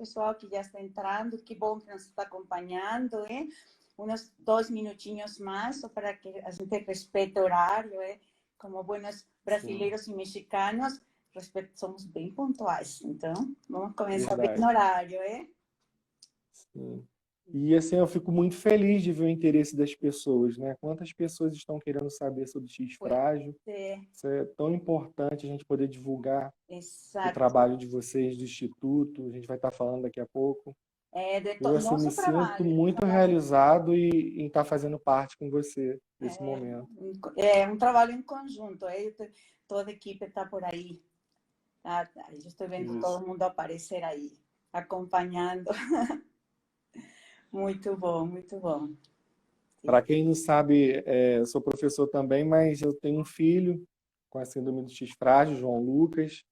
pessoal que já está entrando, que bom que nos está acompanhando, Uns 2 minutinhos mais, só para que a gente respeite o horário, Como buenos brasileiros e mexicanos, somos bem pontuais. Então, vamos começar bem no horário, Sim. E assim, eu fico muito feliz de ver o interesse das pessoas, né? Quantas pessoas estão querendo saber sobre o X frágil. Isso é tão importante a gente poder divulgar o trabalho de vocês, do Instituto. A gente vai estar falando daqui a pouco. Eu assim, me sinto muito realizado em estar fazendo parte com você nesse momento. É um trabalho em conjunto. Toda a equipe está por aí. Eu estou vendo todo mundo aparecer aí, acompanhando. Muito bom, muito bom. Para quem não sabe, eu sou professor também, mas eu tenho um filho com a síndrome do X frágil, João Lucas.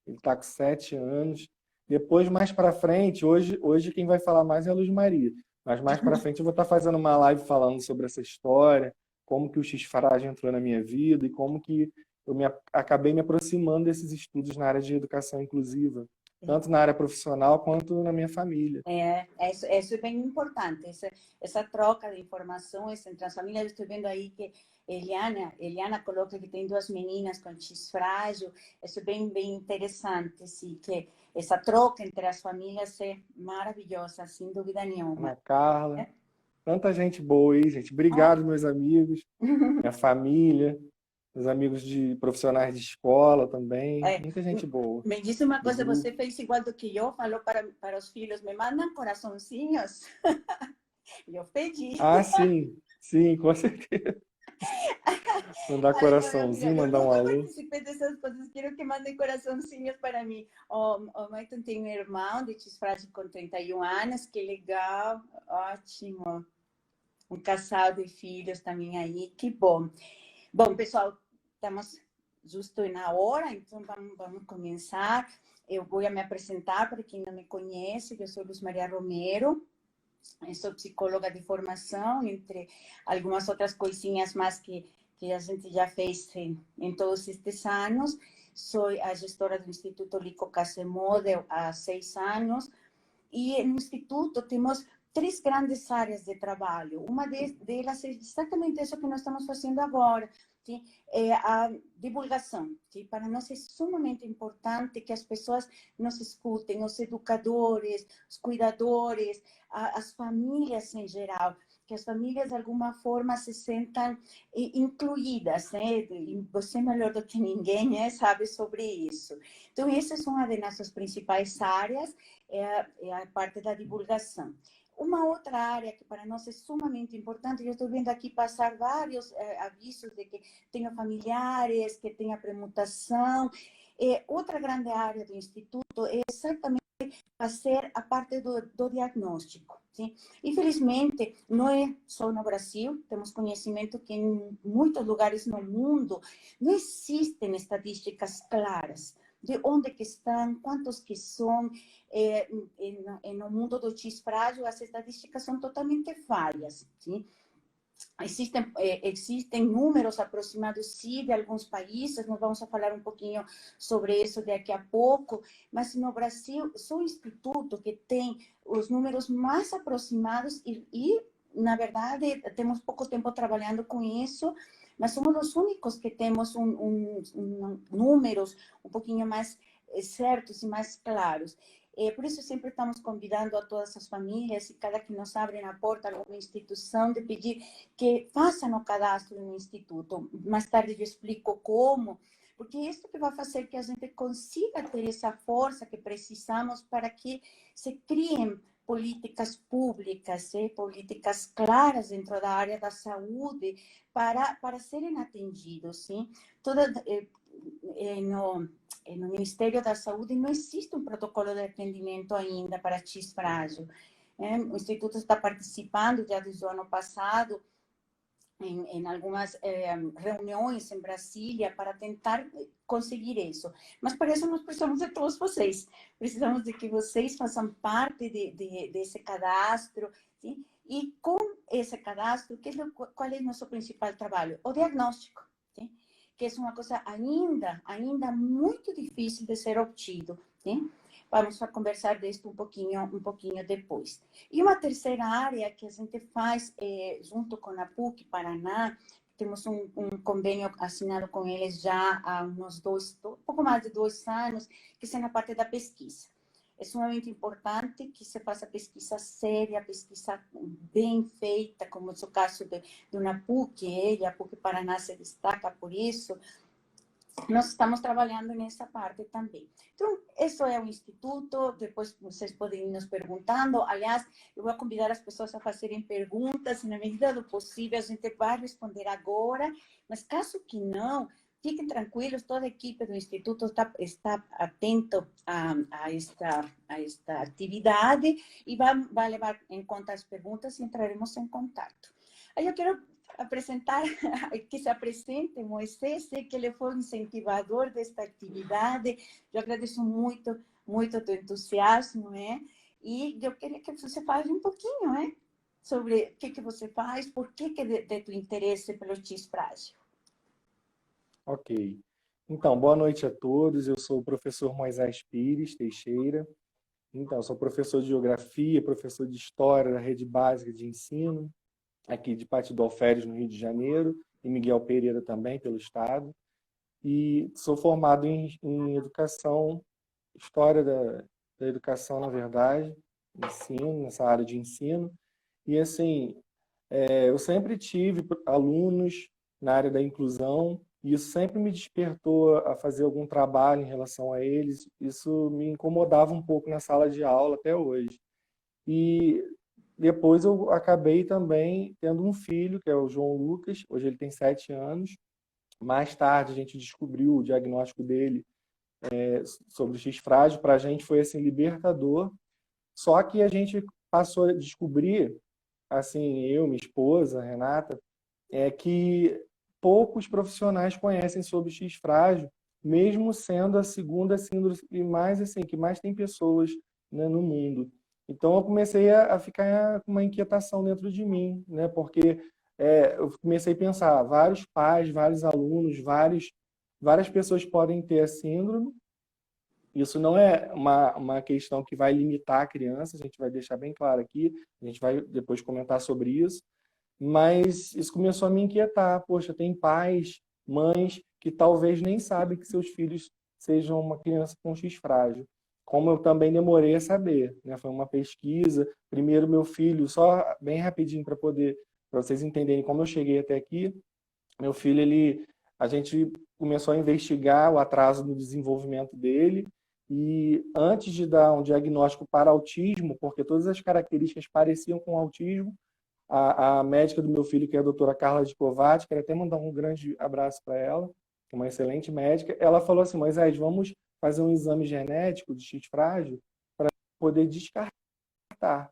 Ele está com 7 anos. Depois, mais para frente, hoje quem vai falar mais é a Luz Maria. Mas mais para frente eu vou estar fazendo uma live falando sobre essa história, como que o X frágil entrou na minha vida e como que eu acabei me aproximando desses estudos na área de educação inclusiva, tanto na área profissional quanto na minha família. Isso é bem importante, essa troca de informações entre as famílias. Estou vendo aí que Eliana coloca que tem 2 meninas com X frágil. Isso é bem, bem interessante, sim, que essa troca entre as famílias é maravilhosa, sem dúvida nenhuma. Ana Carla, tanta gente boa aí, gente. Obrigado, meus amigos, minha família, meus amigos de profissionais de escola também, muita gente boa. Me diz uma coisa, você fez igual do que eu, falou para os filhos, me mandam coraçõezinhos. Eu pedi. Ah, sim, com certeza. Mandar coraçãozinho, mandar um alô. Eu nunca participei dessas coisas, quero que mandem coraçãozinhos para mim. O Maicon tem um irmão de X frágil com 31 anos, que legal, ótimo. Um casal de filhos também aí, que bom. Bom, pessoal, estamos justo na hora, então vamos começar. Eu vou me apresentar para quem não me conhece. Eu sou Luz Maria Romero, eu sou psicóloga de formação, entre algumas outras coisinhas mais que a gente já fez em todos estes anos. Sou a gestora do Instituto Lico Casemode há 6 anos. E no Instituto temos 3 grandes áreas de trabalho. Uma delas é exatamente isso que nós estamos fazendo agora. Sim? É a divulgação. Sim? Para nós é sumamente importante que as pessoas nos escutem, os educadores, os cuidadores, as famílias em geral, que as famílias de alguma forma se sentam incluídas, né? E você melhor do que ninguém sabe sobre isso. Então, essa é uma das nossas principais áreas, é a parte da divulgação. Uma outra área que para nós é sumamente importante, eu estou vendo aqui passar vários avisos de que tenho familiares, que tem a premutação. Outra grande área do Instituto é exatamente fazer a parte do diagnóstico. Sim? Infelizmente, não é só no Brasil, temos conhecimento que em muitos lugares no mundo não existem estatísticas claras de onde que estão, quantos que são. No mundo do X frágil, as estatísticas são totalmente falhas. Sim? Existem números aproximados, sim, de alguns países, nós vamos falar um pouquinho sobre isso daqui a pouco, mas no Brasil, só o Instituto que tem os números mais aproximados e na verdade, temos pouco tempo trabalhando com isso, mas somos os únicos que temos números um pouquinho mais certos e mais claros. Por isso, sempre estamos convidando a todas as famílias e cada que nos abre na porta alguma instituição de pedir que façam o cadastro no Instituto. Mais tarde eu explico como, porque é isso que vai fazer que a gente consiga ter essa força que precisamos para que se criem políticas públicas, políticas claras dentro da área da saúde para serem atendidos. Sim? No Ministério da Saúde não existe um protocolo de atendimento ainda para X frágil. O Instituto está participando já desde o ano passado em algumas reuniões em Brasília para tentar conseguir isso. Mas para isso nós precisamos de todos vocês. Precisamos de que vocês façam parte desse cadastro. Sim? E com esse cadastro, qual é o nosso principal trabalho? O diagnóstico. Sim? Que é uma coisa ainda muito difícil de ser obtido. Sim? vamos conversar disso um pouquinho depois. E uma terceira área que a gente faz junto com a PUC Paraná, temos um convênio assinado com eles já há uns pouco mais de 2 anos, que é na parte da pesquisa. É sumamente importante que se faça pesquisa séria, pesquisa bem feita, como é o caso de uma PUC, e a PUC Paraná se destaca por isso. Nós estamos trabalhando nessa parte também. Então, isso é o Instituto, depois vocês podem ir nos perguntando. Aliás, eu vou convidar as pessoas a fazerem perguntas, e na medida do possível a gente vai responder agora, mas caso que não, fiquem tranquilos, toda a equipe do Instituto está atento a esta atividade e vai levar em conta as perguntas e entraremos em contato. Aí eu quero apresentar, que se apresente Moisés, sei que ele foi um incentivador desta atividade, eu agradeço muito, muito o teu entusiasmo, e eu queria que você fale um pouquinho, sobre o que você faz, por que de teu interesse pelo X frágil. Ok. Então, boa noite a todos, eu sou o professor Moisés Pires Teixeira, então, sou professor de Geografia, professor de História da Rede Básica de Ensino, aqui de Pátio do Alferes, no Rio de Janeiro, e Miguel Pereira também, pelo Estado. E sou formado em Educação, História da Educação, na verdade, ensino, nessa área de ensino. E, assim, eu sempre tive alunos na área da inclusão, e isso sempre me despertou a fazer algum trabalho em relação a eles. Isso me incomodava um pouco na sala de aula até hoje. E depois eu acabei também tendo um filho, que é o João Lucas, hoje ele tem 7 anos. Mais tarde a gente descobriu o diagnóstico dele sobre o X frágil, para a gente foi assim libertador. Só que a gente passou a descobrir, assim, eu, minha esposa, Renata, que poucos profissionais conhecem sobre o X frágil, mesmo sendo a segunda síndrome mais assim, que mais tem pessoas, né, no mundo. Então eu comecei a ficar com uma inquietação dentro de mim, né, porque eu comecei a pensar, vários pais, vários alunos, várias pessoas podem ter a síndrome. Isso não é uma questão que vai limitar a criança, a gente vai deixar bem claro aqui, a gente vai depois comentar sobre isso, mas isso começou a me inquietar. Poxa, tem pais, mães que talvez nem sabem que seus filhos sejam uma criança com X frágil. Como eu também demorei a saber, né? Foi uma pesquisa. Primeiro meu filho, só bem rapidinho para vocês entenderem como eu cheguei até aqui. Meu filho, a gente começou a investigar o atraso no desenvolvimento dele, e antes de dar um diagnóstico para autismo, porque todas as características pareciam com autismo, a médica do meu filho, que é a doutora Carla de Covatti, quero até mandar um grande abraço para ela, que é uma excelente médica, ela falou assim, Moisés, vamos fazer um exame genético de X frágil para poder descartar.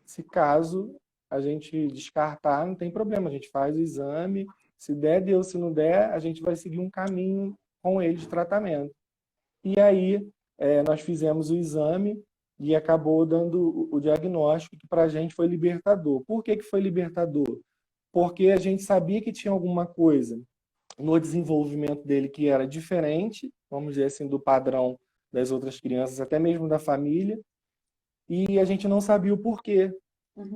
Se caso a gente descartar, não tem problema, a gente faz o exame, se der, deu, se não der, a gente vai seguir um caminho com ele de tratamento. E aí nós fizemos o exame e acabou dando o diagnóstico, que para a gente foi libertador. Por que foi libertador? Porque a gente sabia que tinha alguma coisa no desenvolvimento dele que era diferente, vamos dizer assim, do padrão das outras crianças, até mesmo da família, e a gente não sabia o porquê.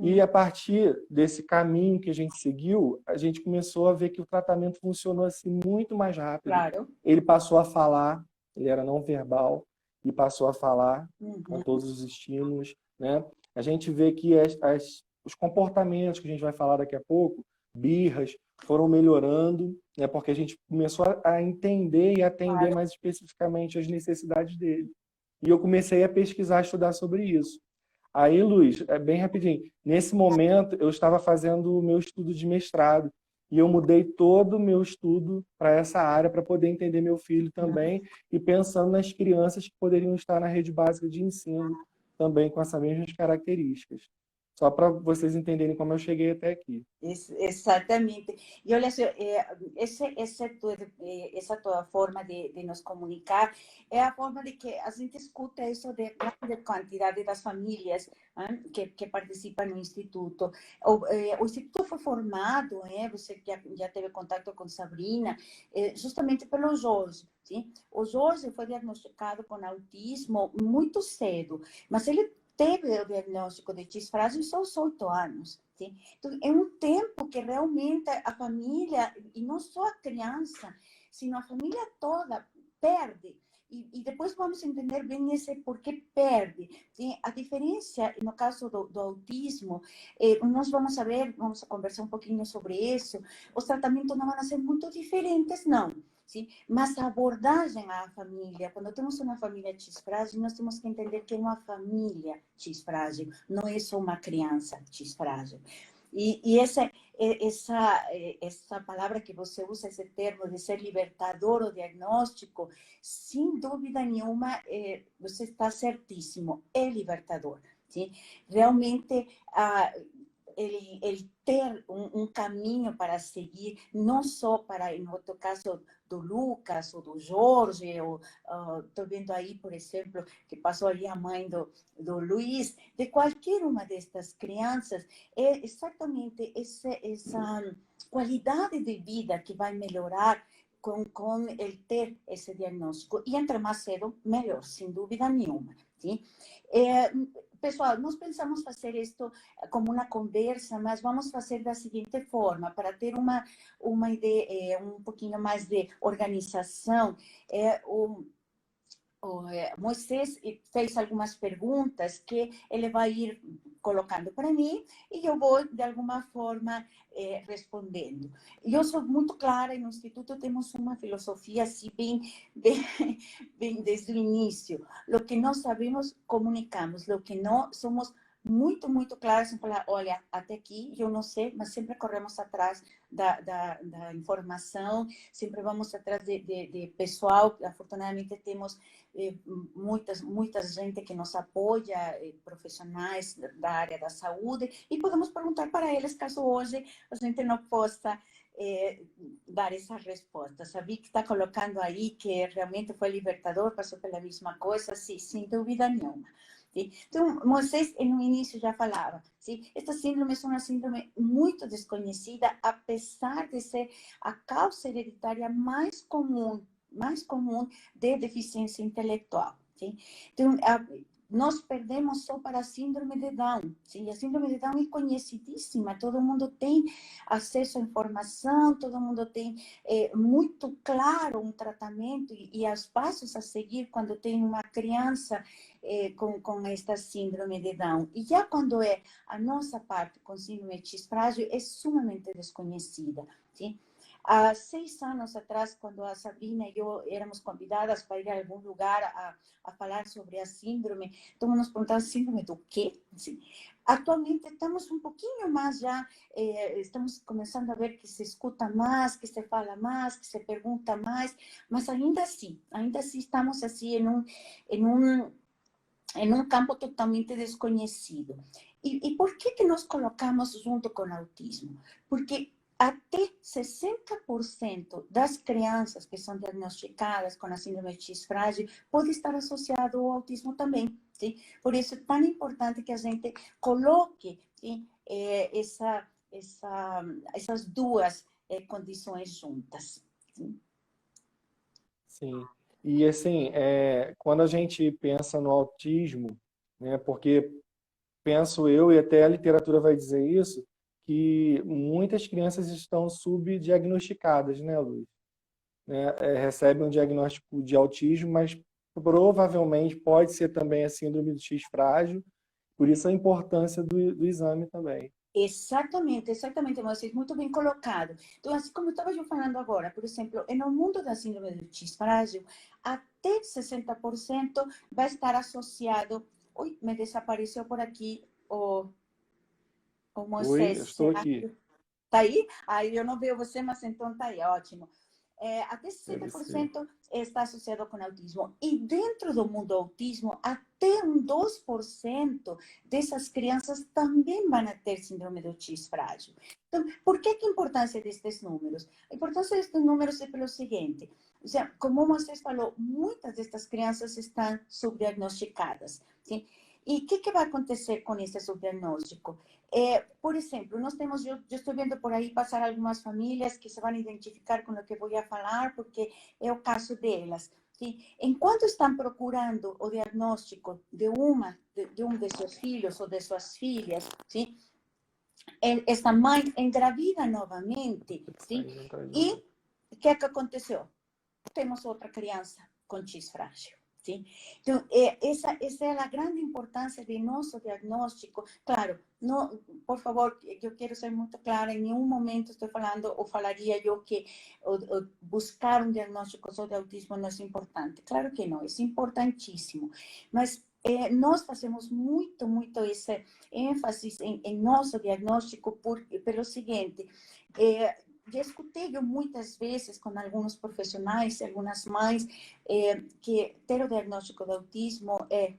E a partir desse caminho que a gente seguiu, a gente começou a ver que o tratamento funcionou assim muito mais rápido. Claro. Ele passou a falar, ele era não verbal, e passou a falar com todos os estímulos, né? A gente vê que os comportamentos que a gente vai falar daqui a pouco, birras, foram melhorando, né? Porque a gente começou a entender e atender mais especificamente as necessidades dele. E eu comecei a pesquisar, estudar sobre isso. Aí, Luiz, bem rapidinho, nesse momento eu estava fazendo o meu estudo de mestrado e eu mudei todo o meu estudo para essa área para poder entender meu filho também e pensando nas crianças que poderiam estar na rede básica de ensino também com essas mesmas características. Só para vocês entenderem como eu cheguei até aqui. Exatamente. E olha, essa tua forma de nos comunicar é a forma de que a gente escuta isso de grande quantidade das famílias que participam no Instituto. O Instituto foi formado, você já teve contato com Sabrina, justamente pelo Jorge. Sim? O Jorge foi diagnosticado com autismo muito cedo, mas ele teve o diagnóstico de disfrágil só aos 8 anos. Sim? Então, é um tempo que realmente a família, e não só a criança, sino a família toda, perde. E depois vamos entender bem esse porquê perde. Sim? A diferença, no caso do autismo, nós vamos saber, vamos conversar um pouquinho sobre isso, os tratamentos não vão ser muito diferentes, não. Sim? Mas a abordagem à família, quando temos uma família X-frágil, nós temos que entender que é uma família X-frágil, não é só uma criança X-frágil. E essa palavra que você usa, esse termo de ser libertador ou diagnóstico, sem dúvida nenhuma, você está certíssimo, é libertador. Sim? Realmente, ele ter um caminho para seguir, não só para, em outro caso, do Lucas ou do Jorge, estou vendo aí, por exemplo, que passou ali a mãe do Luiz, de qualquer uma destas crianças, é exatamente essa qualidade de vida que vai melhorar com ele ter esse diagnóstico. E entre mais cedo, melhor, sem dúvida nenhuma. Sim? Pessoal, nós pensamos fazer isto como uma conversa, mas vamos fazer da seguinte forma, para ter uma ideia, um pouquinho mais de organização. O Moisés fez algumas perguntas que ele vai ir colocando para mim e eu vou, de alguma forma, respondendo. Eu sou muito clara, e no Instituto temos uma filosofia assim, bem desde o início. O que nós sabemos, comunicamos. O que não, somos muito claras em falar, olha, até aqui eu não sei, mas sempre corremos atrás da informação, sempre vamos atrás de pessoal. Afortunadamente temos muita gente que nos apoia, profissionais da área da saúde, e podemos perguntar para eles caso hoje a gente não possa dar essa resposta. Sabia que está colocando aí que realmente foi libertador, passou pela mesma coisa, sim, sem dúvida nenhuma. Sim? Então, Moisés, no início, já falava, sim? Esta síndrome é uma síndrome muito desconhecida, apesar de ser a causa hereditária mais comum de deficiência intelectual. Sim? Então, nós perdemos só para a síndrome de Down. Sim? A síndrome de Down é conhecidíssima, todo mundo tem acesso à informação, todo mundo tem muito claro um tratamento e os passos a seguir quando tem uma criança com esta síndrome de Down. E já quando é a nossa parte com síndrome X frágil, é sumamente desconhecida. Sim? Há 6 anos atrás, quando a Sabrina e eu éramos convidadas para ir a algum lugar a falar sobre a síndrome, todo mundo nos perguntava, síndrome do quê? Sim. Atualmente estamos um pouquinho mais já, estamos começando a ver que se escuta mais, que se fala mais, que se pergunta mais, mas ainda assim estamos assim em um campo totalmente desconhecido. E por que nós colocamos junto com o autismo? Porque até 60% das crianças que são diagnosticadas com a síndrome X frágil pode estar associado ao autismo também. Sim? Por isso é tão importante que a gente coloque, sim, essas duas condições juntas. Sim? Sim. E assim, quando a gente pensa no autismo, né, porque penso eu, e até a literatura vai dizer isso, que muitas crianças estão subdiagnosticadas, né, Luiz? Né? Recebem um diagnóstico de autismo, mas provavelmente pode ser também a síndrome do X frágil, por isso a importância do exame também. Exatamente, Moisés, muito bem colocado. Então, assim como estava eu falando agora, por exemplo, no mundo da síndrome do X frágil, até 60% vai estar associado. Ui, me desapareceu por aqui o Oi, eu Moisés. estou Será aqui. que está aí? Aí eu não vejo você, mas então está aí, ótimo. até 60% está associado com autismo. E dentro do mundo autismo, até 2% dessas crianças também vão ter síndrome do X frágil. Então, por que a importância destes números? A importância destes números é pelo seguinte, ou seja, como vocês falou, muitas destas crianças estão subdiagnosticadas, sim? E o que vai acontecer com esse subdiagnóstico? Por exemplo, nós temos, eu estou vendo por aí passar algumas famílias que se vão identificar com o que vou falar, porque é o caso delas. Sim? Enquanto estão procurando o diagnóstico de um de seus filhos ou de suas filhas, sim? Essa mãe engravida novamente, sim? E o que aconteceu? Temos outra criança com X frágil. Sim? Então, essa é a grande importância de nosso diagnóstico. Claro, não, por favor, eu quero ser muito clara, em nenhum momento estou falando, ou falaria eu que buscar um diagnóstico só de autismo não é importante. Claro que não, é importantíssimo. Mas nós fazemos muito esse ênfase em nosso diagnóstico pelo seguinte, já escutei eu muitas vezes com alguns profissionais, algumas mães, que ter o diagnóstico de autismo é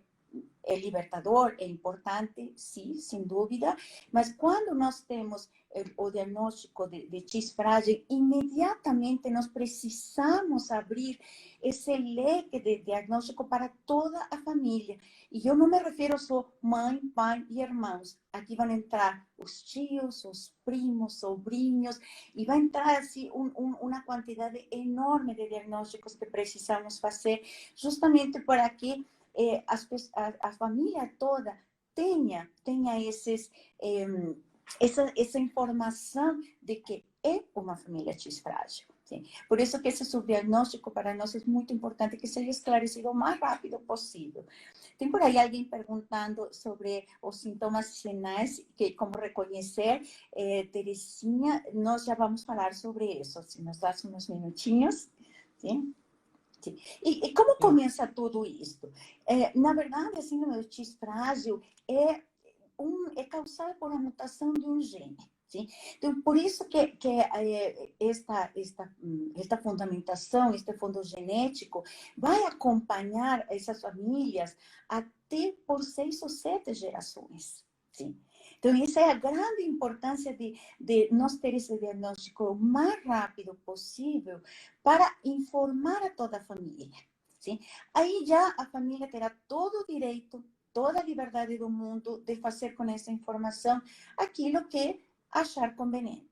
libertador, é importante, sim, sem dúvida, mas quando nós temos o diagnóstico de X frágil, imediatamente nós precisamos abrir esse leque de diagnóstico para toda a família. E eu não me refiro só mãe, pai e irmãos. Aqui vão entrar os tios, os primos, sobrinhos, e vai entrar assim uma quantidade enorme de diagnósticos que precisamos fazer, justamente para que a família toda tenha essa informação de que é uma família X frágil. Sim. Por isso que esse subdiagnóstico para nós é muito importante que seja esclarecido o mais rápido possível. Tem por aí alguém perguntando sobre os sintomas sinais, que como reconhecer. Terezinha, nós já vamos falar sobre isso, se nos dá uns minutinhos. Sim? Sim. E como começa tudo isso? Na verdade, a síndrome do X frágil é causada por uma mutação de um gene. Sim? Então, por isso que esta fundamentação, este fundo genético, vai acompanhar essas famílias até por 6 ou 7 gerações. Sim? Então, essa é a grande importância de nós ter esse diagnóstico o mais rápido possível para informar a toda a família. Sim? Aí já a família terá todo o direito, toda a liberdade do mundo de fazer com essa informação aquilo que achar conveniente.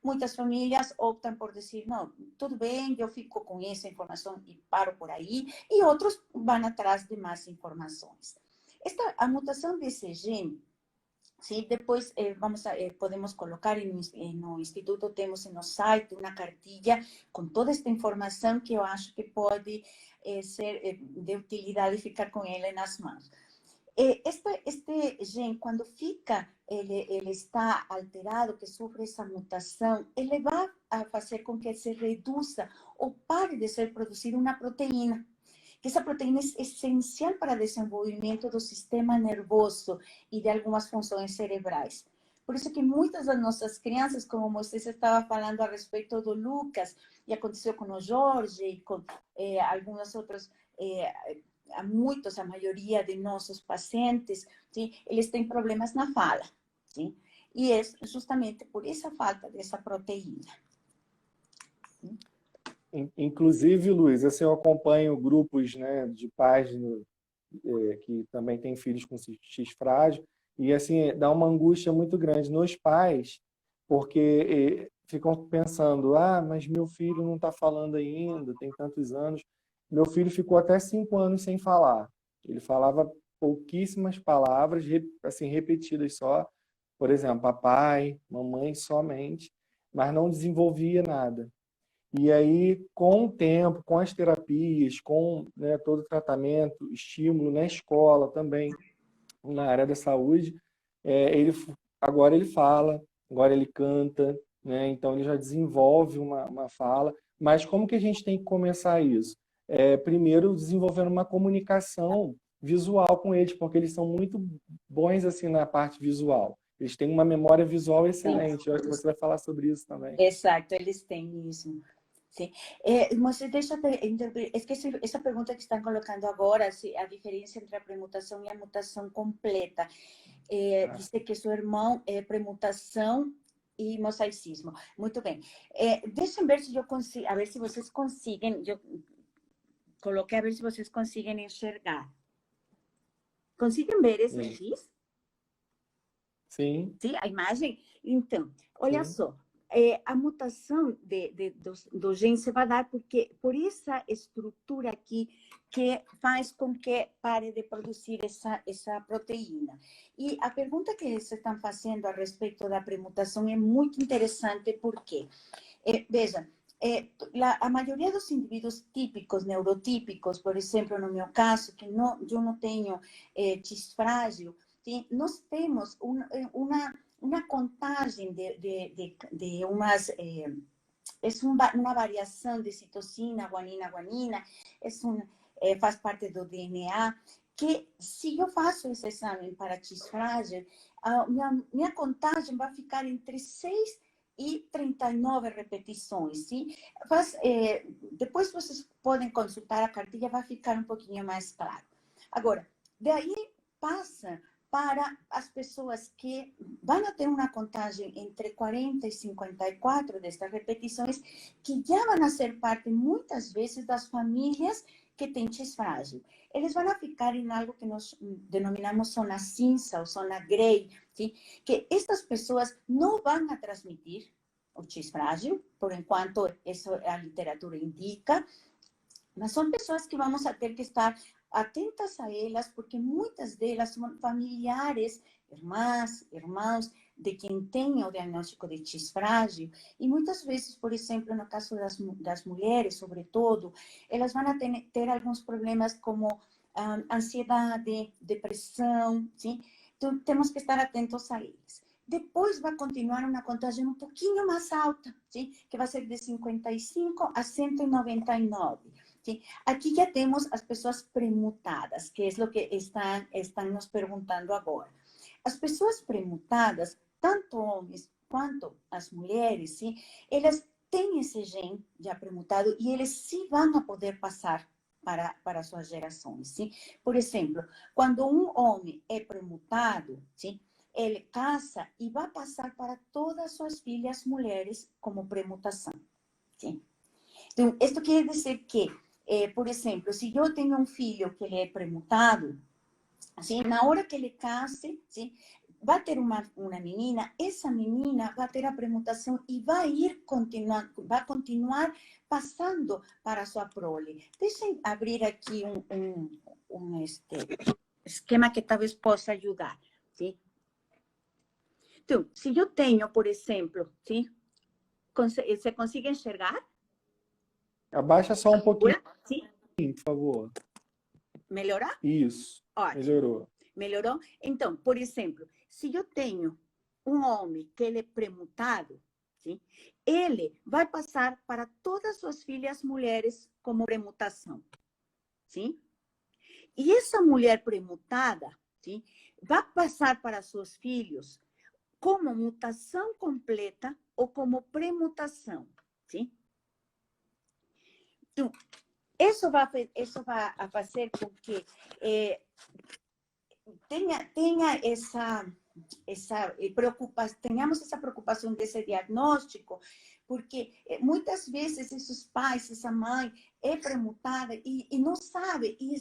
Muitas famílias optam por dizer, não, tudo bem, eu fico com essa informação e paro por aí, e outros vão atrás de mais informações. A mutação desse gene, sim, depois podemos colocar no Instituto, temos no site uma cartilha com toda esta informação que eu acho que pode ser de utilidade ficar com ela nas mãos. Este gene, quando ele está alterado, que sofre essa mutação, ele vai fazer com que se reduza ou pare de ser produzida uma proteína. Que essa proteína é essencial para o desenvolvimento do sistema nervoso e de algumas funções cerebrais. Por isso que muitas das nossas crianças, como você estava falando a respeito do Lucas, e aconteceu com o Jorge, e com alguns outros, a maioria de nossos pacientes, sim, eles têm problemas na fala. Sim? E é justamente por essa falta dessa proteína. Sim? Inclusive, Luiz, assim, eu acompanho grupos, né, de pais que também têm filhos com X frágil, e assim, dá uma angústia muito grande nos pais, porque ficam pensando, mas meu filho não está falando ainda, tem tantos anos. Meu filho ficou até 5 anos sem falar. Ele falava pouquíssimas palavras, assim, repetidas só. Por exemplo, papai, mamãe somente, mas não desenvolvia nada. E aí, com o tempo, com as terapias, com, né, todo o tratamento, estímulo na escola também, na área da saúde, agora ele fala, agora ele canta, né? Então ele já desenvolve uma fala. Mas como que a gente tem que começar isso? Primeiro, desenvolvendo uma comunicação visual com eles, porque eles são muito bons assim na parte visual. Eles têm uma memória visual excelente. Eu acho que você vai falar sobre isso também. Exato, eles têm isso. Sim. Você deixa é que essa pergunta que estão colocando agora, se a diferença entre a premutação e a mutação completa. Diz que seu irmão é premutação e mosaicismo. Muito bem. Deixa eu ver se eu consigo, a ver se vocês conseguem, eu coloquei a ver se vocês conseguem enxergar. Conseguem ver esse X? Sim. Sim, a imagem? Então, olha Sim. só. A mutação do gene se vai dar por essa estrutura aqui que faz com que pare de produzir essa proteína. E a pergunta que eles estão fazendo a respeito da premutação é muito interessante porque, veja, a maioria dos indivíduos típicos, neurotípicos, por exemplo, no meu caso, que eu não tenho X frágil, sim, nós temos uma contagem de umas... uma variação de citocina, guanina, faz parte do DNA, que se eu faço esse exame para X frágil, a minha contagem vai ficar entre 6 e 39 repetições, sim? Depois vocês podem consultar a cartilha, vai ficar um pouquinho mais claro. Agora, daí passa para as pessoas que vão ter uma contagem entre 40 e 54 destas repetições, que já vão ser parte, muitas vezes, das famílias que têm X frágil. Eles vão ficar em algo que nós denominamos zona cinza ou zona grey, ¿sí? Que estas pessoas não vão transmitir o X frágil, por enquanto, isso a literatura indica, mas são pessoas que vamos a ter que estar atentas a elas, porque muitas delas são familiares, irmãs, irmãos, de quem tem o diagnóstico de X frágil, e muitas vezes, por exemplo, no caso das mulheres, sobretudo, elas vão ter alguns problemas como ansiedade, depressão, sim? Então, temos que estar atentos a eles. Depois vai continuar uma contagem um pouquinho mais alta, sim? Que vai ser de 55 a 199. Sim? Aqui já temos as pessoas premutadas, que é o que estão nos perguntando agora. As pessoas premutadas, tanto homens quanto as mulheres, sim, elas têm esse gene já premutado e eles sim vão a poder passar para suas gerações. Sim? Por exemplo, quando um homem é premutado, sim, ele casa e vai passar para todas as suas filhas mulheres como premutação. Sim? Então, isso quer dizer que, por exemplo, se eu tenho um filho que ele é premutado, assim, na hora que ele case, sim, vai ter uma menina, essa menina vai ter a premutação e vai continuar passando para a sua prole. Deixa eu abrir aqui um esquema que talvez possa ajudar, sim? Então, se eu tenho, por exemplo, sim, você consegue enxergar? Abaixa só um pouquinho, Sim. por favor. Melhorar? Isso. Ótimo. Melhorou. Melhorou? Então, por exemplo, se eu tenho um homem que ele é premutado, sim? Ele vai passar para todas as suas filhas mulheres como premutação, sim? E essa mulher premutada, sim, vai passar para seus filhos como mutação completa ou como premutação, sim? Então, isso vai fazer com que tenha tenhamos essa preocupação desse diagnóstico, porque muitas vezes esses pais, essa mãe é premutada e não sabe, e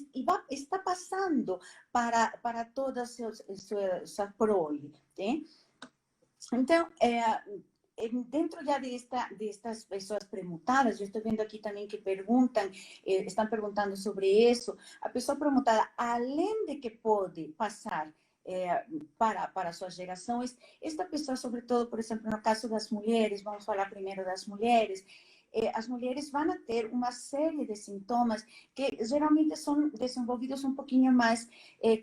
está passando para toda a sua prole. Né? Então, dentro já destas pessoas premutadas, eu estou vendo aqui também que estão perguntando sobre isso, a pessoa premutada, além de que pode passar para suas gerações, esta pessoa, sobretudo, por exemplo, no caso das mulheres, vamos falar primeiro das mulheres, as mulheres vão ter uma série de sintomas que geralmente são desenvolvidos um pouquinho mais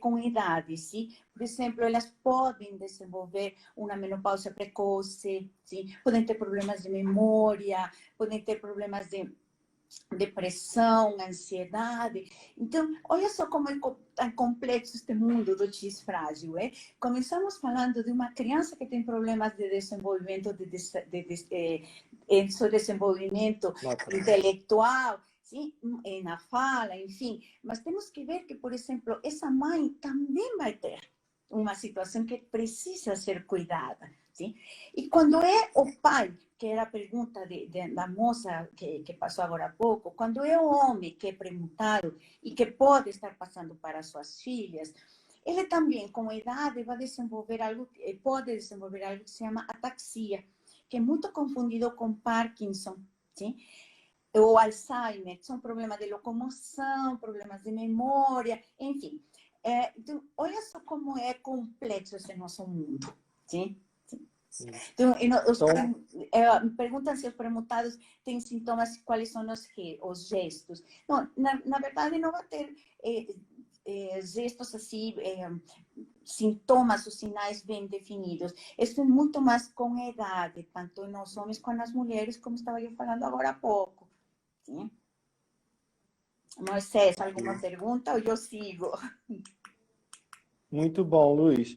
com idade, sim? Por exemplo, elas podem desenvolver uma menopausa precoce, sim? Podem ter problemas de memória, podem ter problemas de depressão, ansiedade. Então, olha só como é tão complexo este mundo do X frágil, é? Começamos falando de uma criança que tem problemas de desenvolvimento, em seu desenvolvimento intelectual, sim, na fala, enfim. Mas temos que ver que, por exemplo, essa mãe também vai ter uma situação que precisa ser cuidada, sim? E quando é o pai, que era a pergunta da moça que passou agora há pouco, quando é o homem que é premutado e que pode estar passando para suas filhas, ele também, com a idade, vai desenvolver algo, pode desenvolver algo que se chama ataxia, que é muito confundido com Parkinson, sim? Ou Alzheimer, são problemas de locomoção, problemas de memória, enfim. Então, olha só como é complexo esse nosso mundo, sim? Então, perguntam se os premutados têm sintomas, quais são os gestos. Não, na verdade, não vai ter gestos assim, sintomas ou sinais bem definidos. Isso é muito mais com a idade, tanto nos homens quanto nas mulheres, como estava eu falando agora há pouco. Sim? Moisés, alguma pergunta ou eu sigo? Muito bom, Luiz.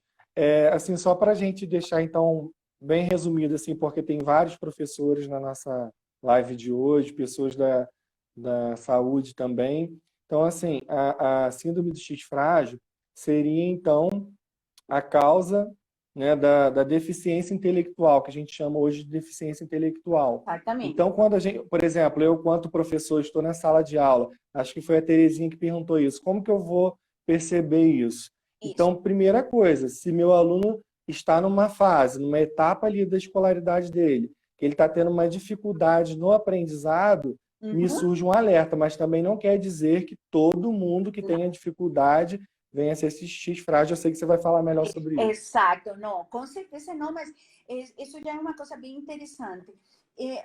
Assim, só para a gente deixar, então, bem resumido, assim, porque tem vários professores na nossa live de hoje, pessoas da saúde também. Então, assim, a síndrome do X frágil seria, então, a causa, né, da deficiência intelectual, que a gente chama hoje de deficiência intelectual. Exatamente. Então, quando a gente, por exemplo, eu, quanto professor, estou na sala de aula, acho que foi a Terezinha que perguntou isso, como que eu vou perceber isso? Então, primeira coisa, se meu aluno está numa fase, numa etapa ali da escolaridade dele, que ele está tendo uma dificuldade no aprendizado, me surge um alerta, mas também não quer dizer que todo mundo que tenha dificuldade venha a ser esse X frágil. Eu sei que você vai falar melhor sobre isso. Exato, não, com certeza não, mas isso já é uma coisa bem interessante.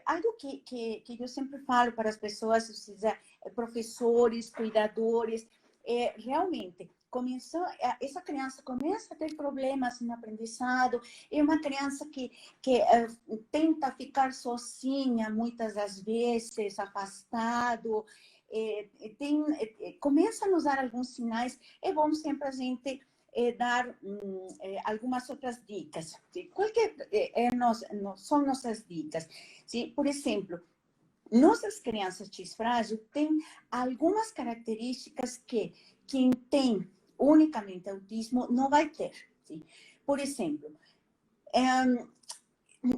Algo que eu sempre falo para as pessoas, ou seja, professores, cuidadores, realmente, essa criança começa a ter problemas no aprendizado, é uma criança que tenta ficar sozinha muitas das vezes, afastado, começa a nos dar alguns sinais. É bom sempre a gente dar algumas outras dicas. ¿Sí? São nossas dicas? ¿Sí? Por exemplo, nossas crianças X frágil têm algumas características que quem tem unicamente autismo não vai ter. ¿Sí? Por exemplo,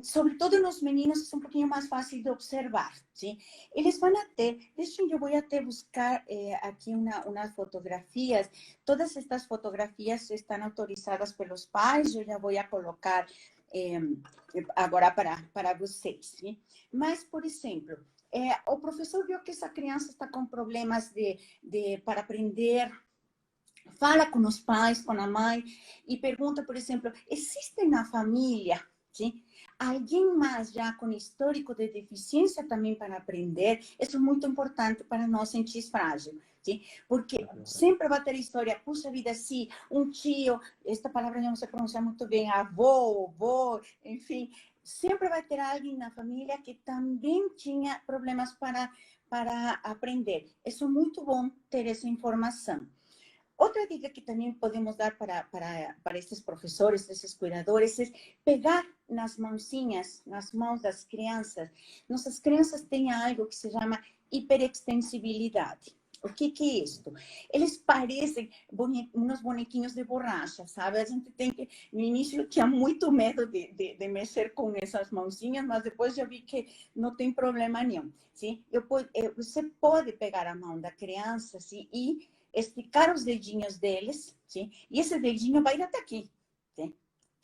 sobretudo nos meninos, é um pouquinho mais fácil de observar, sim? Eles vão ter, eu vou até buscar aqui umas fotografias, todas estas fotografias estão autorizadas pelos pais, eu já vou colocar agora para vocês, sim? Mas, por exemplo, o professor viu que essa criança está com problemas para aprender, fala com os pais, com a mãe, e pergunta, por exemplo, existe na família, sim? Alguém mais já com histórico de deficiência também para aprender? Isso é muito importante para nós em X frágil, sim? Porque sempre vai ter história, puxa vida, sim, um tio, esta palavra não se pronuncia muito bem, avô, avô, enfim, sempre vai ter alguém na família que também tinha problemas para aprender. Isso é muito bom ter essa informação. Outra dica que também podemos dar para esses professores, esses cuidadores, é pegar nas mãozinhas, nas mãos das crianças. Nossas crianças têm algo que se chama hiperextensibilidade. O que é isso? Eles parecem uns bonequinhos de borracha, sabe? A gente tem que... No início eu tinha muito medo de mexer com essas mãozinhas, mas depois já vi que não tem problema nenhum. Sim? Você pode pegar a mão da criança assim, e esticar os dedinhos deles, sim? E esse dedinho vai até aqui, sim?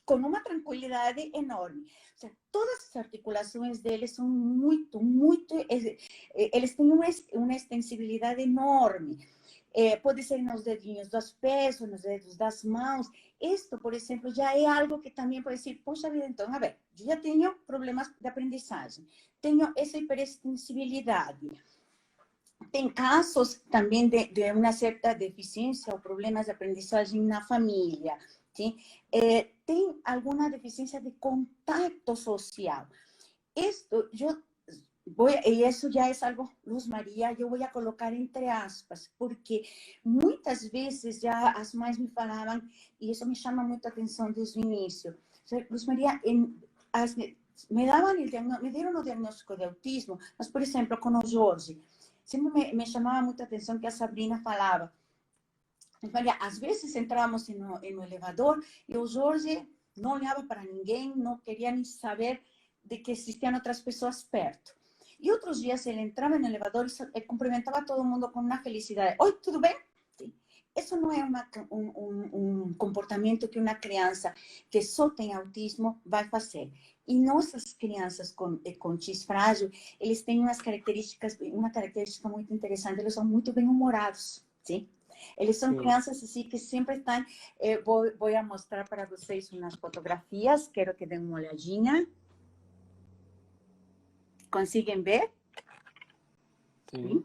Com uma tranquilidade enorme. O sea, todas as articulações deles são muito, eles têm uma extensibilidade enorme. Pode ser nos dedinhos dos pés, ou nos dedos das mãos. Isto, por exemplo, já é algo que também pode ser, poxa vida, então, a ver, eu já tenho problemas de aprendizagem, tenho essa hiperextensibilidade. Tem casos também de uma certa deficiência ou problemas de aprendizagem na família. Sim? Tem alguma deficiência de contato social. Isto, e isso já é algo, Luz Maria, eu vou colocar entre aspas, porque muitas vezes já as mães me falavam, e isso me chama muito a atenção desde o início. Luz Maria, me davam me deram o diagnóstico de autismo, mas, por exemplo, com o Jorge, sempre me chamava muito a atenção que a Sabrina falava. Luz Maria, às vezes entrávamos no elevador e o Jorge não olhava para ninguém, não queria nem saber de que existiam outras pessoas perto. E outros dias ele entrava no elevador e cumprimentava todo mundo com uma felicidade. Oi, tudo bem? Sim. Isso não é um comportamento que uma criança que só tem autismo vai fazer. E nossas crianças com X frágil, eles têm uma característica muito interessante, eles são muito bem-humorados, sim? Eles são crianças assim que sempre estão... vou mostrar para vocês umas fotografias, quero que deem uma olhadinha. Conseguem ver? Sim.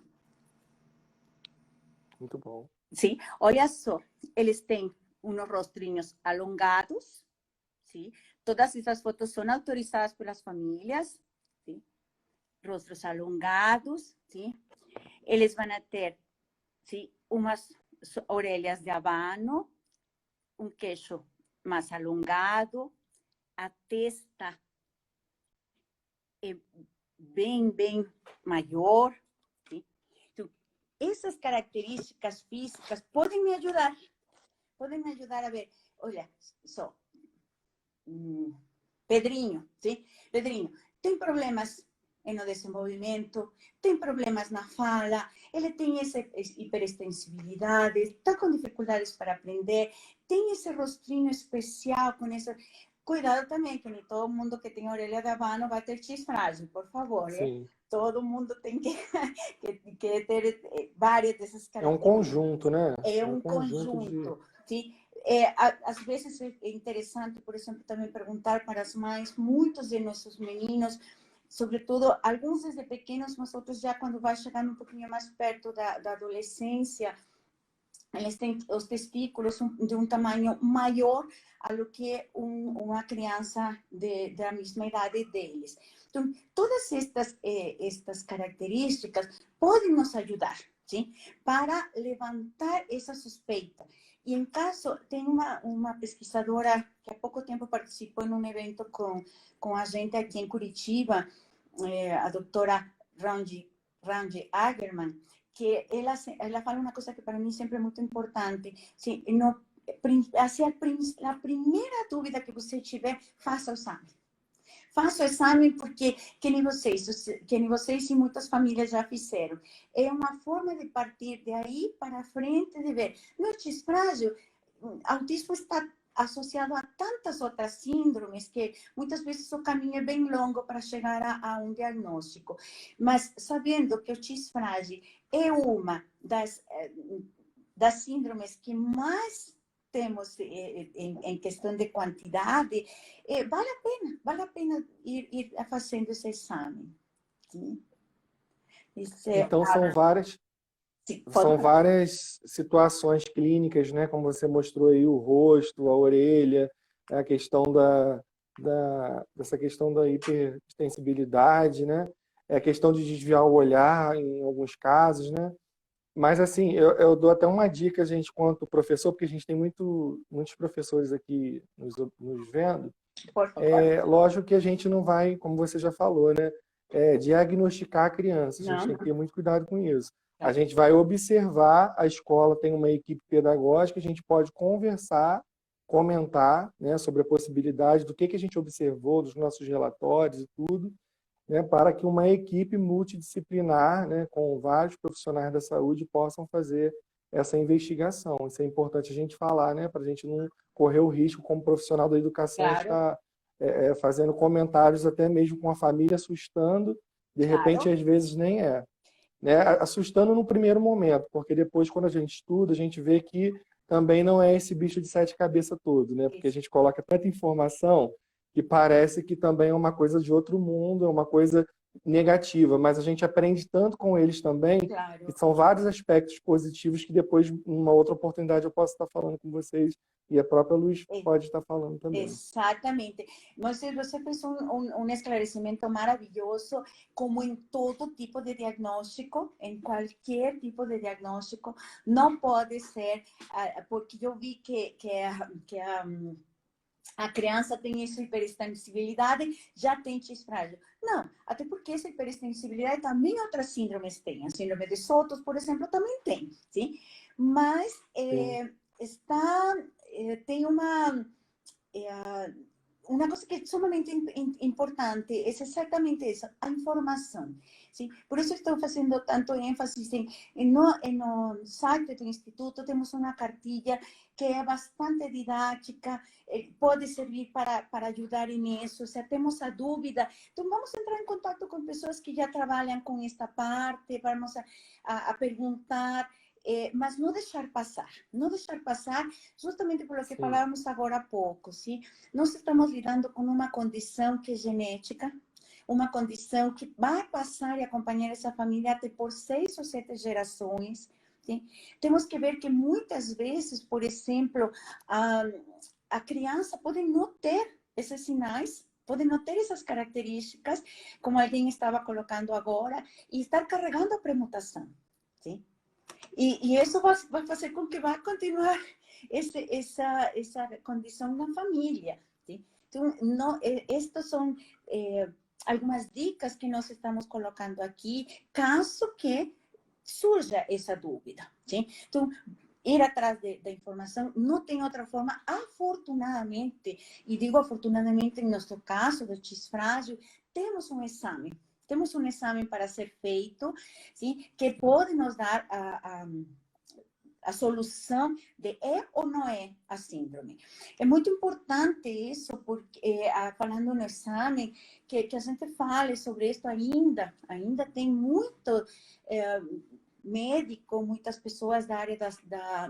Muito bom. Sim, olha só, eles têm uns rostrinhos alongados, sim? Todas essas fotos são autorizadas pelas famílias, sim? Rostros alongados, sim? Eles vão ter, sim, umas orelhas de abano, queixo mais alongado, a testa é bem maior, sim? Então, essas características físicas podem me ajudar a ver. Olha só, Pedrinho, sim? Pedrinho tem problemas no desenvolvimento, tem problemas na fala, ele tem essa hiperextensibilidade, está com dificuldades para aprender, tem esse rostrinho especial com essa... Cuidado também, que nem todo mundo que tem orelha de abano vai ter X frágil, por favor. Todo mundo tem que ter várias dessas características. É um conjunto, né? É um conjunto. Sim? Às vezes é interessante, por exemplo, também perguntar para as mães, muitos de nossos meninos, sobretudo, alguns desde pequenos, mas outros já quando vai chegando um pouquinho mais perto da adolescência, eles têm os testículos de um tamanho maior do que uma criança da mesma idade deles. Então, todas estas características podem nos ajudar, sim? Para levantar essa suspeita. E em caso, tem uma pesquisadora que há pouco tempo participou em um evento com a gente aqui em Curitiba, a doutora Ranji Agerman, que ela fala uma coisa que para mim sempre é muito importante. Sim, a primeira dúvida que você tiver, faça o exame. Faça o exame porque, que nem vocês e muitas famílias já fizeram. É uma forma de partir de aí para frente, de ver. No X frágil, autismo está associado a tantas outras síndromes que muitas vezes o caminho é bem longo para chegar a um diagnóstico. Mas sabendo que o X frágil é uma das síndromes que mais temos em questão de quantidade, vale a pena ir fazendo esse exame. Sim? Então, são várias situações clínicas, né? Como você mostrou aí, o rosto, a orelha, a questão dessa questão da hipersensibilidade, né? A questão de desviar o olhar em alguns casos, né? Mas, assim, eu dou até uma dica, gente, quanto professor, porque a gente tem muitos professores aqui nos vendo. Lógico que a gente não vai, como você já falou, né? Diagnosticar a criança. A gente tem que ter muito cuidado com isso. A gente vai observar, a escola tem uma equipe pedagógica, a gente pode conversar, comentar, né, sobre a possibilidade do que a gente observou, dos nossos relatórios e tudo, né, para que uma equipe multidisciplinar, né, com vários profissionais da saúde possam fazer essa investigação. Isso é importante a gente falar, né, para a gente não correr o risco, como profissional da educação, estar fazendo comentários até mesmo com a família, assustando, de repente, às vezes nem é. Né? Assustando no primeiro momento, porque depois, quando a gente estuda, a gente vê que também não é esse bicho de sete cabeças todo, né? Porque a gente coloca tanta informação que parece que também é uma coisa de outro mundo, é uma coisa negativa, mas a gente aprende tanto com eles também, Claro. e são vários aspectos positivos que depois, numa outra oportunidade, eu posso estar falando com vocês, e a própria Luz pode estar falando também. Exatamente. Você fez um esclarecimento maravilhoso, como em todo tipo de diagnóstico, em qualquer tipo de diagnóstico, não pode ser, porque eu vi que a criança tem essa hiperextensibilidade, já tem X frágil. Não, até porque essa hiperextensibilidade também outras síndromes têm. A síndrome de Sotos, por exemplo, também tem, sim? Mas tem uma coisa que é sumamente importante, é exatamente isso, a informação. Sim? Por isso estou fazendo tanto ênfase no site do Instituto, temos uma cartilha que é bastante didática, pode servir para ajudar nisso. Se temos a dúvida, então vamos entrar em contato com pessoas que já trabalham com esta parte, vamos a perguntar, mas não deixar passar, justamente por lo que falávamos agora há pouco, sim? Nós estamos lidando com uma condição que é genética, uma condição que vai passar e acompanhar essa família até por 6 ou 7 gerações. Sim? Temos que ver que muitas vezes, por exemplo, a criança pode não ter esses sinais, pode não ter essas características, como alguém estava colocando agora, e estar carregando a premutação. Sim? E isso vai fazer com que vá continuar essa condição na família. Sim? Então, estas são algumas dicas que nós estamos colocando aqui, caso que surja essa dúvida. Sim? Então, ir atrás da informação, não tem outra forma, afortunadamente, e digo afortunadamente, em nosso caso, do X frágil, temos um exame. Temos um exame para ser feito, sim, que pode nos dar a solução de ou não é a síndrome. É muito importante isso, porque, falando no exame, que a gente fale sobre isso ainda tem muito médico, muitas pessoas da área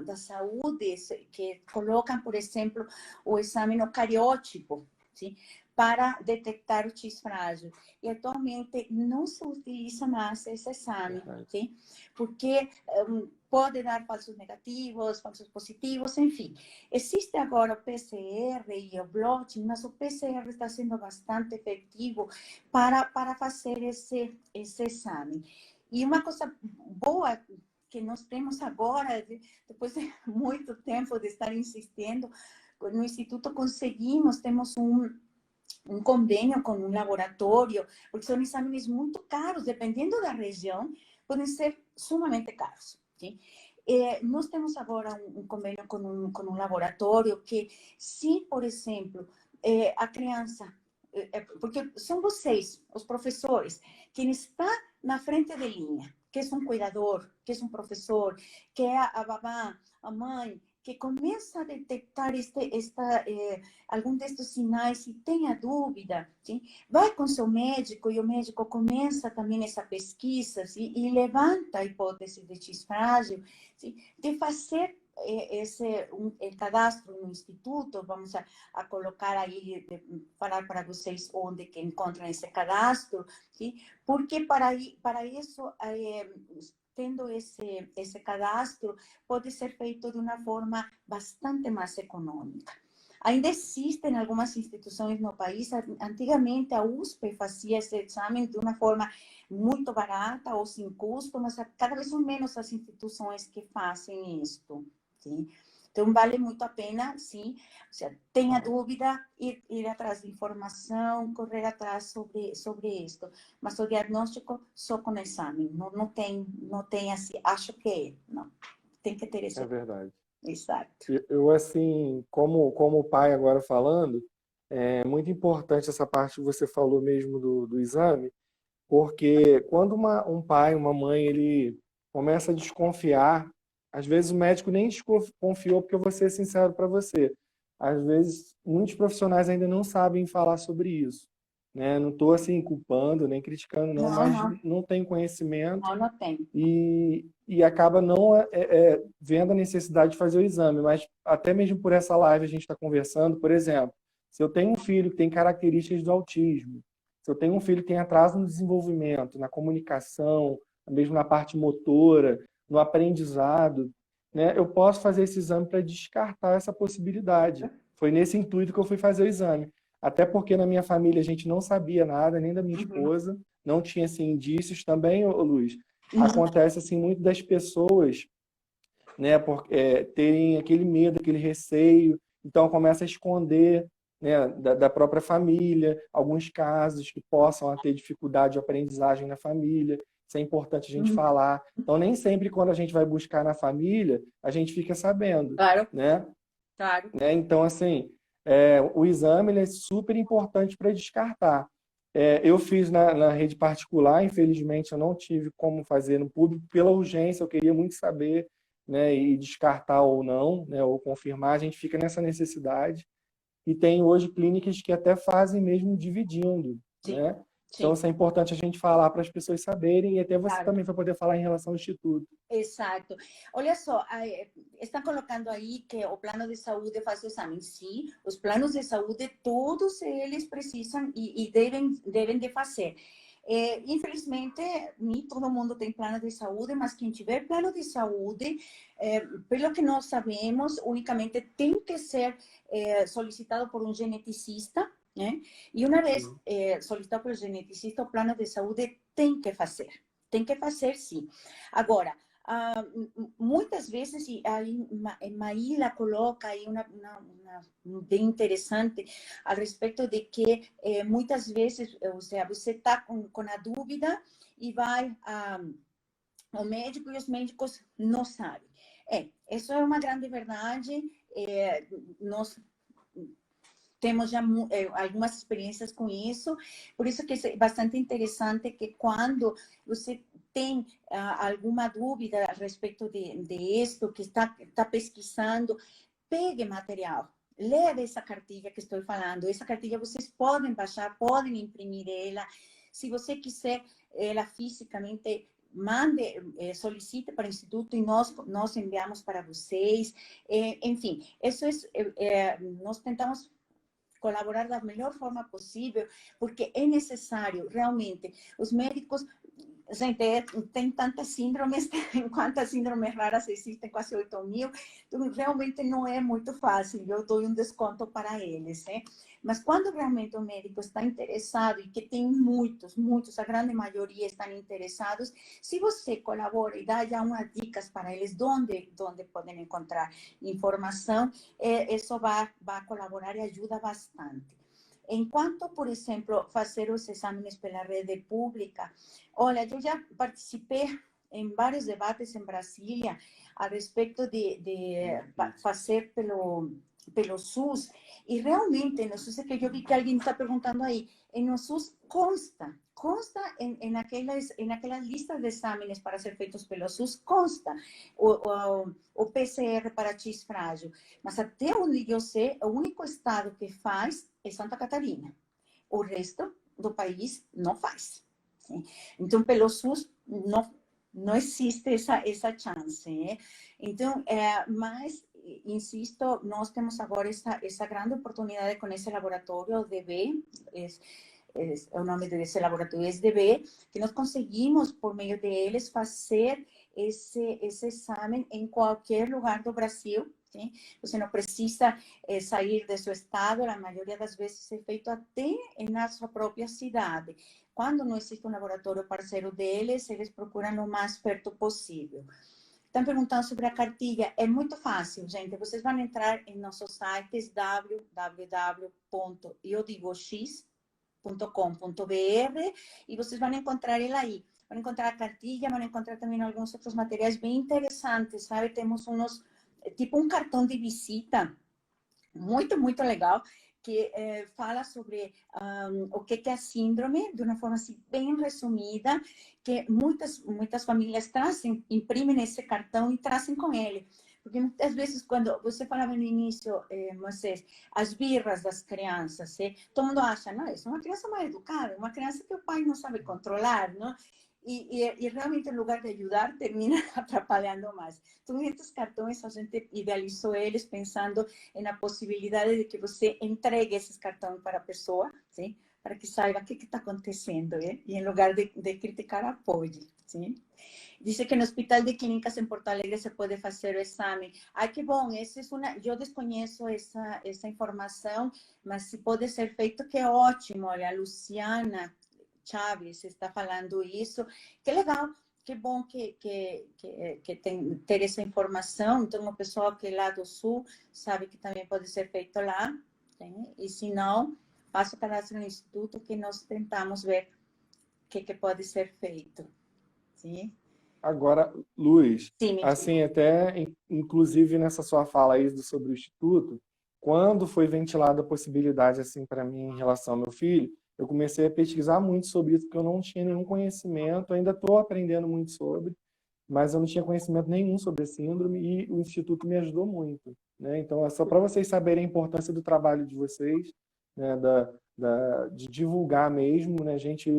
da saúde que colocam, por exemplo, o exame no cariótipo, sim? Para detectar o X frágil. E atualmente não se utiliza mais esse exame, sim? Porque pode dar falsos negativos, falsos positivos, enfim. Existe agora o PCR e o blotting, mas o PCR está sendo bastante efetivo para fazer esse exame. E uma coisa boa que nós temos agora, depois de muito tempo de estar insistindo, no Instituto temos um convênio com um laboratório, porque são exames muito caros, dependendo da região, podem ser sumamente caros. Sim? Nós temos agora um convênio com um laboratório que, se, por exemplo, a criança, porque são vocês, os professores, quem está na frente de linha, que é um cuidador, que é um professor, que é a babá, a mãe, que começa a detectar algum destes sinais e tem a dúvida, sim? Vai com seu médico e o médico começa também essa pesquisa, sim? E levanta a hipótese de X frágil, sim? De fazer o cadastro no instituto, vamos a colocar aí, falar para vocês onde que encontram esse cadastro, sim? Porque para isso, tendo esse cadastro, pode ser feito de uma forma bastante mais econômica. Ainda existem algumas instituições no país, antigamente a USP fazia esse exame de uma forma muito barata ou sem custo, mas cada vez são menos as instituições que fazem isto. Sim? Então, vale muito a pena, sim. Ou seja, tenha dúvida, ir atrás de informação, correr atrás sobre isto. Mas o diagnóstico só com exame. Não tem assim, acho que é. Não. Tem que ter esse. É verdade. Exato. Eu, assim, como pai agora falando, é muito importante essa parte que você falou mesmo do exame, porque quando um pai, uma mãe, ele começa a desconfiar, às vezes o médico nem desconfiou, porque eu vou ser sincero para você. Às vezes, muitos profissionais ainda não sabem falar sobre isso. Né? Não estou assim, culpando, nem criticando, não, mas não tem conhecimento. Não tem. E acaba não vendo a necessidade de fazer o exame. Mas até mesmo por essa live a gente está conversando, por exemplo, se eu tenho um filho que tem características do autismo, Se eu tenho um filho que tem atraso no desenvolvimento, na comunicação, mesmo na parte motora, no aprendizado, né, eu posso fazer esse exame para descartar essa possibilidade. Foi nesse intuito que eu fui fazer o exame. Até porque na minha família a gente não sabia nada, nem da minha esposa, não tinha assim, indícios também, ô Luiz. Acontece assim, muito das pessoas, né, terem aquele medo, aquele receio, então começa a esconder, né, da própria família, alguns casos que possam ter dificuldade de aprendizagem na família. Isso é importante a gente falar. Então, nem sempre quando a gente vai buscar na família, a gente fica sabendo, Claro, né? claro. Então, assim, o exame ele é super importante para descartar. Eu fiz na rede particular, infelizmente eu não tive como fazer no público pela urgência, eu queria muito saber, né, e descartar ou não, né, ou confirmar, a gente fica nessa necessidade. E tem hoje clínicas que até fazem mesmo dividindo, Sim, né? Então, sim, isso é importante a gente falar para as pessoas saberem e até você claro. também vai poder falar em relação ao Instituto. Exato. Olha só, estão colocando aí que o plano de saúde faz o exame. Sim, os planos de saúde, todos eles precisam e devem de fazer. Infelizmente, nem todo mundo tem plano de saúde, mas quem tiver plano de saúde, pelo que nós sabemos, unicamente tem que ser solicitado por um geneticista, né? E uma vez solicitado por geneticista, o plano de saúde tem que fazer. Tem que fazer, sim. Agora, muitas vezes, e aí Maíla coloca aí uma bem interessante a respeito de que muitas vezes, ou seja, você está com a dúvida e vai ao médico e os médicos não sabem. Isso é uma grande verdade. Nós temos já algumas experiências com isso, por isso que é bastante interessante que quando você tem alguma dúvida a respeito de isto, que está pesquisando, pegue material, leve essa cartilha que estou falando. Essa cartilha vocês podem baixar, podem imprimir ela. Se você quiser ela fisicamente, mande, solicite para o Instituto e nós enviamos para vocês. Enfim, isso nós tentamos colaborar da melhor forma possível, porque é necessário, realmente, os médicos, gente, tem tantas síndromes, quantas síndromes raras existem, quase 8.000, então realmente não é muito fácil, eu dou um desconto para eles, né? Mas quando realmente o médico está interessado, e que tem muitos, a grande maioria estão interessados, se você colabora e dá já umas dicas para eles, onde podem encontrar informação, isso vai colaborar e ajuda bastante. Enquanto, por exemplo, fazer os exames pela rede pública, olha, eu já participei em vários debates em Brasília a respeito de fazer pelo SUS, e realmente no SUS, é que eu vi que alguém está perguntando aí, no SUS consta em aquelas listas de exames para ser feitos pelo SUS, consta o PCR para X frágil, mas até onde eu sei, o único estado que faz é Santa Catarina. O resto do país não faz. Sim? Então, pelo SUS, não existe essa chance. Né? Então, mas, insisto, nós temos agora essa grande oportunidade com esse laboratório, o DB, é o nome desse laboratório, SDB, que nós conseguimos, por meio deles, fazer esse exame em qualquer lugar do Brasil. Sim? Você não precisa sair do seu estado, a maioria das vezes é feito até na sua própria cidade. Quando não existe um laboratório parceiro deles, eles procuram o mais perto possível. Estão perguntando sobre a cartilha. É muito fácil, gente. Vocês vão entrar em nossos sites www.iodigox.com.br e vocês vão encontrar ele aí. Vão encontrar a cartilha, vão encontrar também alguns outros materiais bem interessantes, sabe? Temos tipo um cartão de visita muito legal, que fala sobre o que é a síndrome, de uma forma assim, bem resumida, que muitas famílias trazem, imprimem esse cartão e trazem com ele. Porque muitas vezes, quando você falava no início, Moisés, as birras das crianças, todo mundo acha, não, isso é uma criança mal educada, uma criança que o pai não sabe controlar, não? E realmente, em lugar de ajudar, termina atrapalhando mais. Então, esses cartões, a gente idealizou eles pensando na possibilidade de que você entregue esses cartões para a pessoa, sim? para que saiba o que está acontecendo, e em lugar de criticar, apoie, sim? Dice que no Hospital de Clínicas en Porto Alegre se puede hacer el examen. Ay, qué bom, yo desconozco esa información, mas si puede ser feito, que ótimo. Olha, a Luciana Chaves está falando isso. Que legal, que bom que tem ter essa informação. Então, o pessoal que é lá do Sul sabe que também pode ser feito lá. Né? E se não, faça o cadastro no Instituto que nós tentamos ver o que pode ser feito. Sim? Agora, Luiz, Sim, assim, até inclusive nessa sua fala aí sobre o Instituto, quando foi ventilada a possibilidade, assim, para mim, em relação ao meu filho, eu comecei a pesquisar muito sobre isso, porque eu não tinha nenhum conhecimento, ainda estou aprendendo muito sobre, mas eu não tinha conhecimento nenhum sobre a síndrome e o Instituto me ajudou muito, né? Então, é só para vocês saberem a importância do trabalho de vocês, né? De divulgar mesmo, né? A gente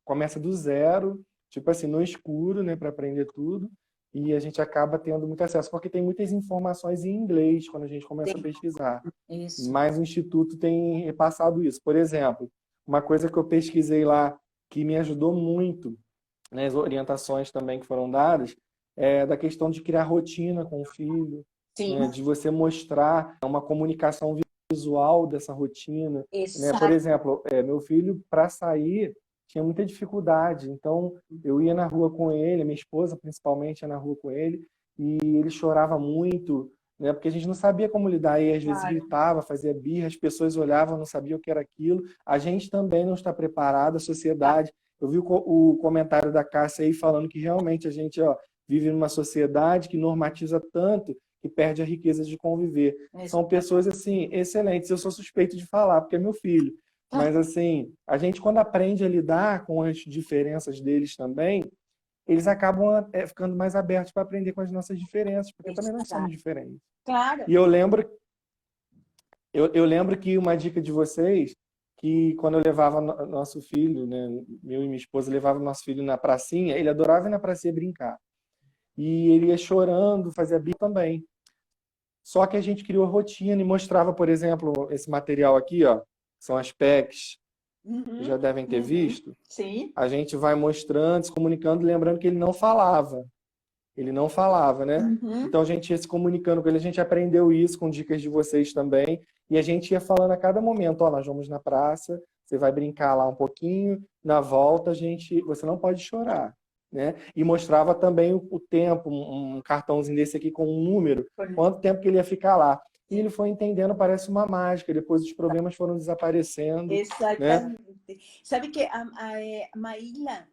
começa do zero, tipo assim, no escuro, né? Para aprender tudo, e a gente acaba tendo muito acesso, porque tem muitas informações em inglês quando a gente começa a pesquisar. isso. Mas o Instituto tem repassado isso. Por exemplo, uma coisa que eu pesquisei lá que me ajudou muito, né, as orientações também que foram dadas, da questão de criar rotina com o filho, Sim, né, de você mostrar uma comunicação visual dessa rotina. Né? Por exato. exemplo, meu filho, para sair, tinha muita dificuldade. Então, eu ia na rua com ele, minha esposa principalmente ia na rua com ele, e ele chorava muito, né? Porque a gente não sabia como lidar, e às vezes gritava, fazia birra, as pessoas olhavam, não sabiam o que era aquilo. A gente também não está preparado, a sociedade. Eu vi o comentário da Cássia aí falando que realmente a gente vive numa sociedade que normatiza tanto que perde a riqueza de conviver. São pessoas, assim, excelentes. Eu sou suspeito de falar, porque é meu filho. Mas, assim, a gente, quando aprende a lidar com as diferenças deles também, eles acabam ficando mais abertos para aprender com as nossas diferenças, porque também nós somos diferentes. Claro. E eu lembro que uma dica de vocês, que quando eu levava nosso filho, né, meu e minha esposa levava nosso filho na pracinha, ele adorava ir na pracinha brincar. E ele ia chorando, fazia birra também. Só que a gente criou rotina e mostrava, por exemplo, esse material aqui, ó, são as PECs, já devem ter visto. Sim. A gente vai mostrando, se comunicando, lembrando que ele não falava. Ele não falava, né? Então a gente ia se comunicando com ele, a gente aprendeu isso com dicas de vocês também, e a gente ia falando a cada momento, nós vamos na praça, você vai brincar lá um pouquinho, na volta você não pode chorar, né? E mostrava também o tempo, um cartãozinho desse aqui com um número, quanto tempo que ele ia ficar lá. E ele foi entendendo, parece uma mágica, depois os problemas foram desaparecendo. Exatamente. Né? Sabe que a Maíla,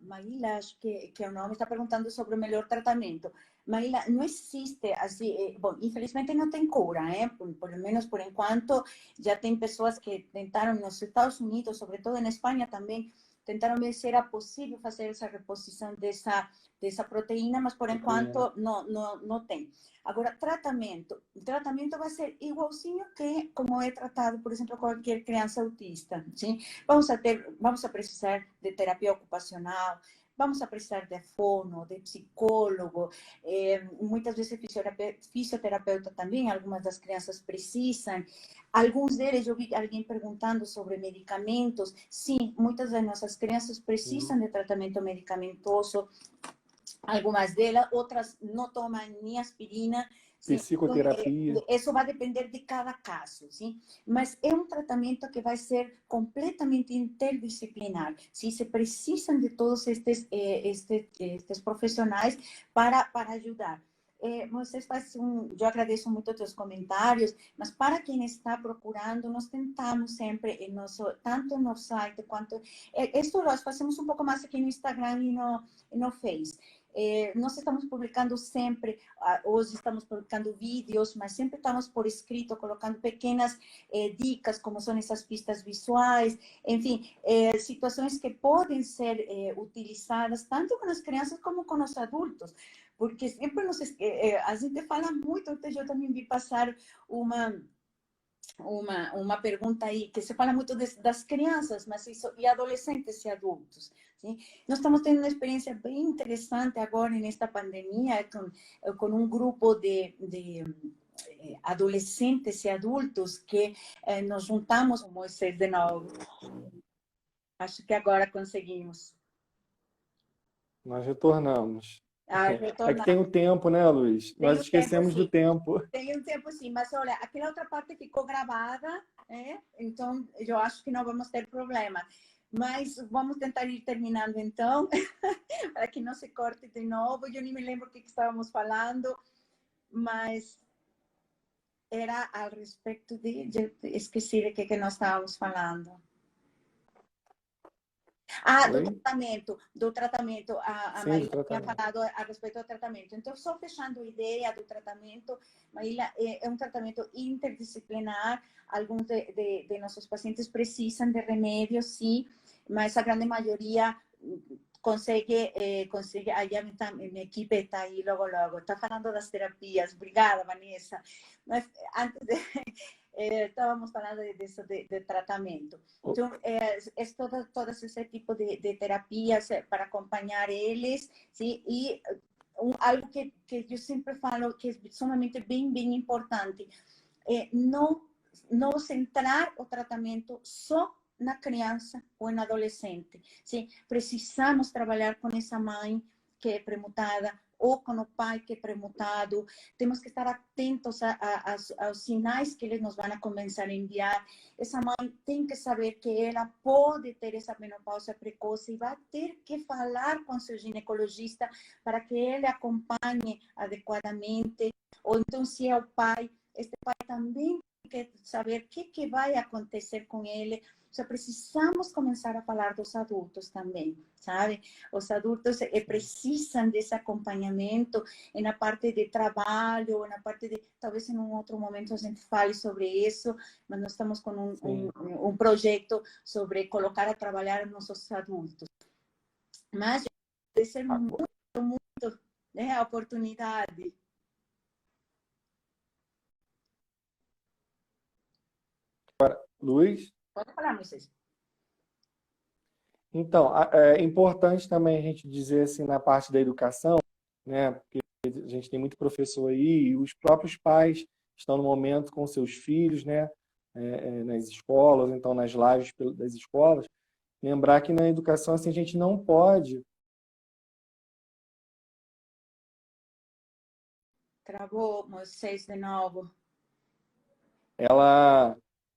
acho que é o nome, está perguntando sobre o melhor tratamento. Maíla, não existe assim, bom, infelizmente não tem cura, por lo menos por enquanto. Já tem pessoas que tentaram nos Estados Unidos, sobretudo em Espanha também, tentaram ver se era possível fazer essa reposição dessa proteína, mas por enquanto não tem. Agora, o tratamento vai ser igualzinho que como é tratado, por exemplo, qualquer criança autista, sim? Vamos a precisar de terapia ocupacional, vamos a precisar de fono, de psicólogo, muitas vezes fisioterapeuta também, algumas das crianças precisam. Alguns deles, eu vi alguém perguntando sobre medicamentos. Sim, muitas das nossas crianças precisam de tratamento medicamentoso, algumas delas, outras não tomam nem aspirina. Sim, psicoterapia. Isso vai depender de cada caso, sim? Mas é um tratamento que vai ser completamente interdisciplinar. Sim? Se precisam de todos estes profissionais para ajudar. Vocês fazem eu agradeço muito os teus comentários, mas para quem está procurando, nós tentamos sempre, tanto no site quanto... Isso nós fazemos um pouco mais aqui no Instagram e no Face. Nós estamos publicando sempre, hoje estamos publicando vídeos, mas sempre estamos por escrito, colocando pequenas dicas, como são essas pistas visuais, enfim, situações que podem ser utilizadas tanto com as crianças como com os adultos, porque sempre a gente fala muito, eu também vi passar uma pergunta aí, que se fala muito das crianças, mas isso, e adolescentes e adultos. Sim? Nós estamos tendo uma experiência bem interessante agora, nesta pandemia, com um grupo de adolescentes e adultos que nos juntamos, Moisés, de novo. Acho que agora conseguimos. Nós retornamos. Ah, É que retornar. tem o tempo, né, Luiz? Tem Nós um tempo, esquecemos do sim. tempo. Tem um tempo, sim. Mas, olha, aquela outra parte ficou gravada, né? Então, eu acho que não vamos ter problema. Mas vamos tentar ir terminando, então, para que não se corte de novo. Eu nem me lembro o que estávamos falando, mas era a respeito de... Esqueci de que nós estávamos falando. Ah, Oi? do tratamento. A Sim, do Maíla tinha tratamento. falado a respeito do tratamento. Então, só fechando a ideia do tratamento, Maíla, é um tratamento interdisciplinar. Alguns de nossos pacientes precisam de remédios, sim, mas a grande maioria consegue. Aí minha equipe está aí logo, logo. Está falando das terapias. Obrigada, Vanessa. Mas antes de... estábamos falando de tratamento. Então, todo esse tipo de terapias para acompanhar eles, sim? E algo que eu sempre falo que é sumamente bem importante, não centrar o tratamento só na criança ou na adolescente, sim? Precisamos trabalhar com essa mãe que é premutada, ou com o pai que é premutado. Temos que estar atentos aos sinais que eles nos vão começar a enviar. Essa mãe tem que saber que ela pode ter essa menopausa precoce e vai ter que falar com seu ginecologista para que ele acompanhe adequadamente. Ou então, se é o pai, este pai também tem que saber o que vai acontecer com ele. Só precisamos começar a falar dos adultos também, sabe? Os adultos precisam desse acompanhamento na parte de trabalho, na parte de... Talvez em um outro momento a gente fale sobre isso, mas nós estamos com um projeto sobre colocar a trabalhar nossos adultos. Mas deve ser muito, né, a oportunidade. Luiz? Pode falar, Moisés. Então, é importante também a gente dizer assim na parte da educação, né? Porque a gente tem muito professor aí e os próprios pais estão no momento com seus filhos, né? Nas escolas, então nas lives das escolas, lembrar que na educação assim a gente não pode. Travou, Moisés, de novo.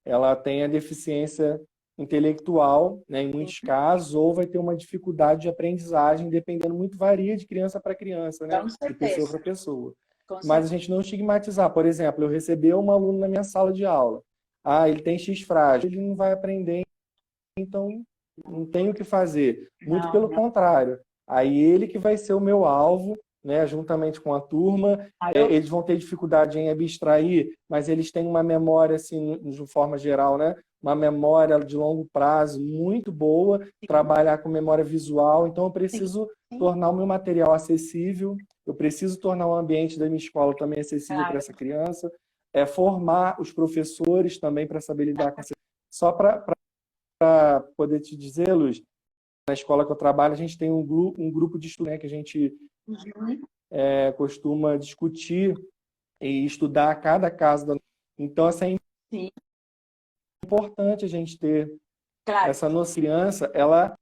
Ela tem a deficiência intelectual, né, em muitos casos, ou vai ter uma dificuldade de aprendizagem, dependendo muito, varia de criança para criança, né, Com de pessoa para certeza. pessoa. Com Mas a certeza. gente não estigmatizar. Por exemplo, eu recebi um aluno na minha sala de aula. Ah, ele tem X frágil, ele não vai aprender, então não tem o que fazer. Muito Não, pelo não. contrário. Aí ele que vai ser o meu alvo, né, juntamente com a turma. Claro. Eles vão ter dificuldade em abstrair, mas eles têm uma memória, assim, de forma geral, né, uma memória de longo prazo muito boa, trabalhar com memória visual. Então, eu Sim, preciso sim, tornar o meu material acessível, eu preciso tornar o ambiente da minha escola também acessível para claro. essa criança, formar os professores também para saber lidar com essa... Só para poder te dizer, Luz, na escola que eu trabalho, a gente tem um grupo de estudos, né, que a gente Uhum. costuma discutir e estudar cada caso. Então, assim, é Sim, importante a gente ter claro. essa noção. Criança, ela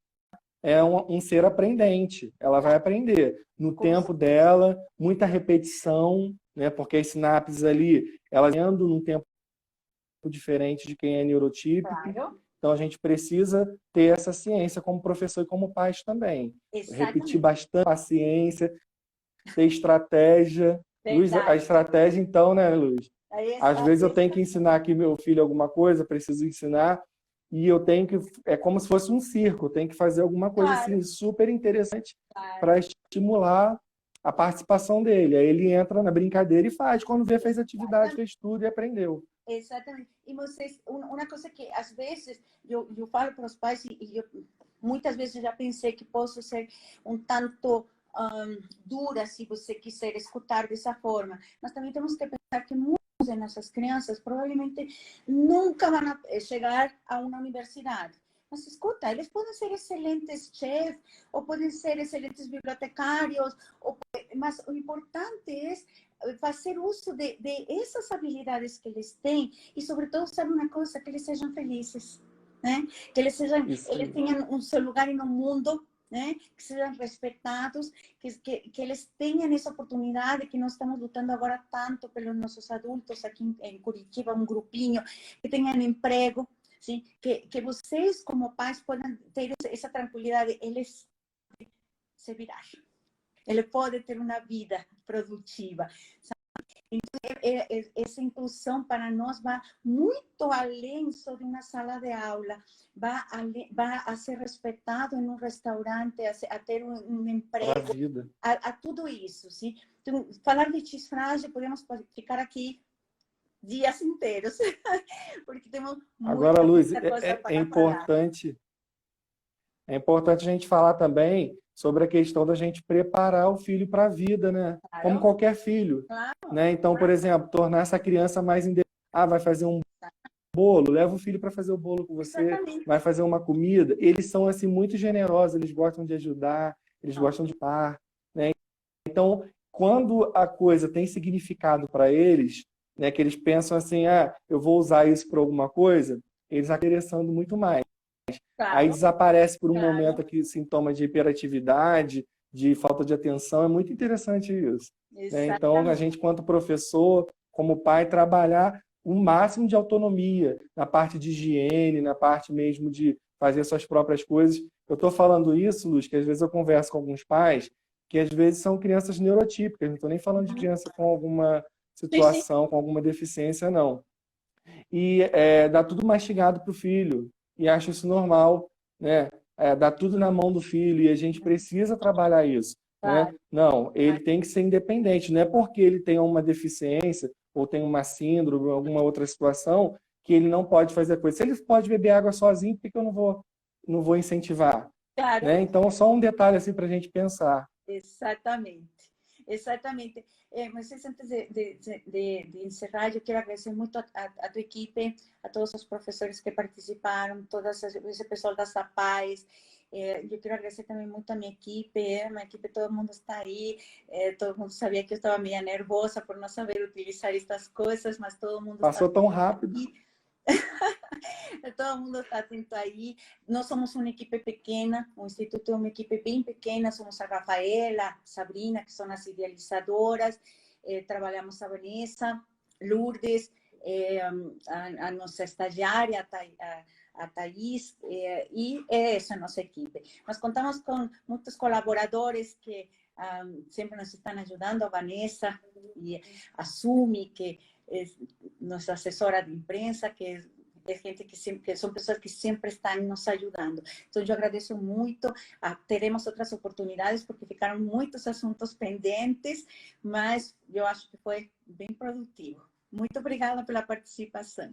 é um ser aprendente, ela vai aprender no Com tempo dela, muita repetição, né, porque as sinapses ali, elas andam num tempo diferente de quem é neurotípico. Claro. Então, a gente precisa ter essa ciência como professor e como pais também. Repetir Exatamente. bastante paciência, ter estratégia. Luiz, a Verdade. estratégia, então, né, Luiz? Às vezes eu tenho que Exatamente. ensinar aqui meu filho alguma coisa, preciso ensinar, e eu tenho que. É como se fosse um circo, eu tenho que fazer alguma coisa Claro, assim super interessante claro. para estimular a participação dele. Aí ele entra na brincadeira e faz. Quando vê, fez atividade, fez tudo e aprendeu. Exatamente. E vocês, uma coisa que às vezes eu falo para os pais e eu muitas vezes já pensei que posso ser um tanto dura se você quiser escutar dessa forma, mas também temos que pensar que muitas de nossas crianças provavelmente nunca vão chegar a uma universidade. Mas escuta, eles podem ser excelentes chefs, ou podem ser excelentes bibliotecários, mas o importante é fazer uso de essas habilidades que eles têm e, sobretudo, sabe uma coisa, que eles sejam felizes. né? Que eles Isso aí. tenham o seu lugar no mundo, né? Que sejam respeitados, que eles tenham essa oportunidade que nós estamos lutando agora tanto pelos nossos adultos aqui em Curitiba, um grupinho, que tenham emprego, sim? Que vocês, como pais, possam ter essa tranquilidade, eles se virar. Ele pode ter uma vida produtiva. Então, essa inclusão para nós vai muito além só de uma sala de aula, vai a ser respeitado em um restaurante, a ter um Para a emprego, vida. a tudo isso. Sim? Então, falar de chisfragem, podemos ficar aqui dias inteiros, porque temos Agora, muita, Luz, muita coisa é para falar. importante. É importante a gente falar também sobre a questão da gente preparar o filho para a vida, né? Como Claro, qualquer filho, claro, né? Então, por exemplo, tornar essa criança mais independente. Ah, vai fazer um bolo, leva o filho para fazer o bolo com você, exatamente. vai fazer uma comida. Eles são assim muito generosos, eles gostam de ajudar, eles gostam de par, né? Então, quando a coisa tem significado para eles, né, que eles pensam assim, ah, eu vou usar isso para alguma coisa, eles acabam interessando muito mais. Aí Claro, desaparece por um momento claro, aqui sintoma de hiperatividade, de falta de atenção. É muito interessante isso, né? Então, a exatamente. gente, quanto professor, como pai, trabalhar o máximo de autonomia na parte de higiene, na parte mesmo de fazer suas próprias coisas. Eu estou falando isso, Luz, que às vezes eu converso com alguns pais que às vezes são crianças neurotípicas. Não estou nem falando de criança com alguma Sim, sim, situação, com alguma deficiência, não. E dá tudo mastigado para o filho. E acho isso normal, né? Dá tudo na mão do filho e a gente precisa trabalhar isso, né? claro. Não, ele tem que ser independente. Não é porque ele tem uma deficiência ou tem uma síndrome ou alguma outra situação que ele não pode fazer a coisa. Se ele pode beber água sozinho, por que eu não vou incentivar? Claro, Né? Então, só um detalhe assim para a gente pensar. exatamente. Exatamente. Moisés, antes de encerrar, eu quero agradecer muito a tua equipe, a todos os professores que participaram, esse pessoal das APAES. Eu quero agradecer também muito a minha equipe, todo mundo está aí, todo mundo sabia que eu estava meio nervosa por não saber utilizar estas coisas, mas todo mundo está Passou tão rápido. aqui. Todo mundo está atento aí. Nós somos uma equipe pequena, o Instituto é uma equipe bem pequena. Somos a Rafaela, a Sabrina, que são as idealizadoras. Trabalhamos a Vanessa, Lourdes, a nossa estagiária, a Thaís, e essa é a nossa equipe. Nós contamos com muitos colaboradores que sempre nos estão ajudando, a Vanessa e a Sumi, que é nossa assessora de imprensa, que é gente que são pessoas que sempre estão nos ajudando. Então, eu agradeço muito. Teremos outras oportunidades, porque ficaram muitos assuntos pendentes, mas eu acho que foi bem produtivo. Muito obrigada pela participação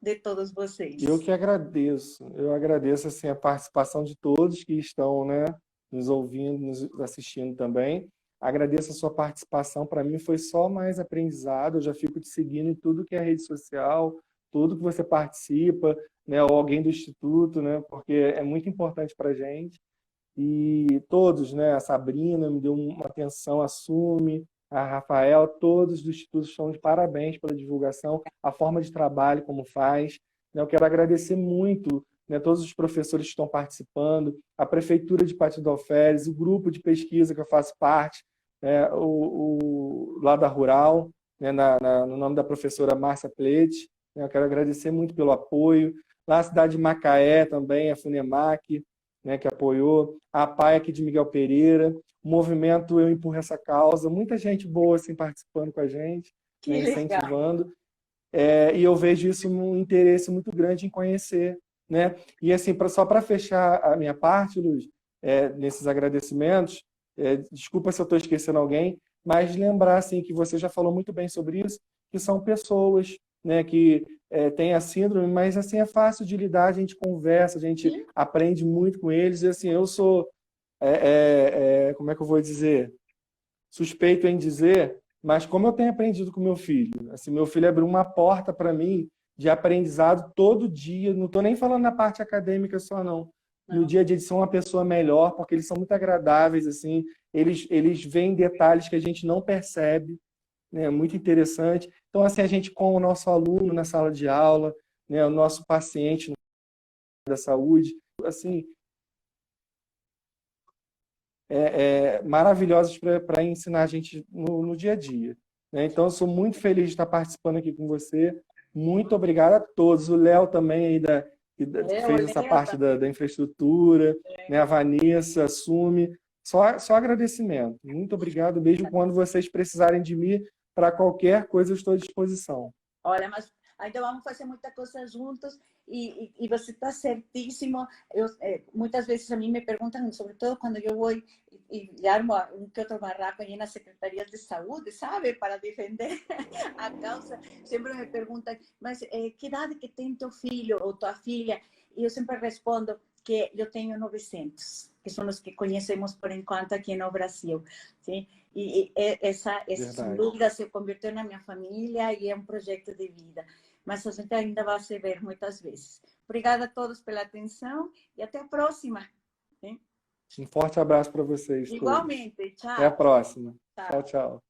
de todos Eu vocês. que agradeço. Eu agradeço assim a participação de todos que estão, né, nos ouvindo, nos assistindo também. Agradeço a sua participação. Para mim foi só mais aprendizado. Eu já fico te seguindo em tudo que é rede social, tudo que você participa, né, ou alguém do instituto, né, porque é muito importante para a gente. E todos, né? A Sabrina me deu uma atenção, a Sumi, a Rafael, todos do Instituto estão de parabéns pela divulgação, a forma de trabalho, como faz. Né? Eu quero agradecer muito, né, todos os professores que estão participando, a Prefeitura de Partido Alferes, o grupo de pesquisa que eu faço parte, né, lá da Rural, né, no nome da professora Márcia Plete. Né? Eu quero agradecer muito pelo apoio. Lá a cidade de Macaé também, a Funemac, né, que apoiou, a APAE aqui de Miguel Pereira, o movimento Eu Empurro Essa Causa, muita gente boa assim, participando com a gente, né, Que legal. incentivando, e eu vejo isso um interesse muito grande em conhecer. Né? E assim, só para fechar a minha parte, Luiz, nesses agradecimentos, desculpa se eu estou esquecendo alguém, mas lembrar assim, que você já falou muito bem sobre isso, que são pessoas, né, que têm a síndrome, mas assim é fácil de lidar, a gente conversa, a gente Sim, aprende muito com eles, e assim, eu sou, como é que eu vou dizer, suspeito em dizer, mas como eu tenho aprendido com meu filho, assim, meu filho abriu uma porta para mim de aprendizado todo dia, não estou nem falando na parte acadêmica só, não. No não. dia a dia eles são uma pessoa melhor, porque eles são muito agradáveis, assim, eles veem detalhes que a gente não percebe, né? Muito interessante. Então, assim, a gente com o nosso aluno na sala de aula, né, o nosso paciente da saúde, assim, maravilhosas para ensinar a gente no dia a dia, né? Então, eu sou muito feliz de estar participando aqui com você. Muito obrigado a todos. O Léo também aí que O fez essa Leo parte da infraestrutura, né? A Vanessa, a Sumi. Só agradecimento. Muito obrigado mesmo. Quando vocês precisarem de mim, para qualquer coisa, eu estou à disposição. Olha, mas ainda vamos fazer muita coisa juntos e você está certíssimo. Muitas vezes a mim me perguntam, sobretudo quando eu vou e armo um que outro barraco aí nas secretarias de saúde, sabe, para defender a causa. Sempre me perguntam, mas que idade que tem teu filho ou tua filha? E eu sempre respondo que eu tenho 900, que são os que conhecemos por enquanto aqui no Brasil, sim? Essa, sem dúvida, se converteu na minha família e é um projeto de vida. Mas a gente ainda vai se ver muitas vezes. Obrigada a todos pela atenção e até a próxima. Hein? Um forte abraço para vocês todos. Igualmente. Tchau. Até a próxima. Tchau. Tchau, tchau.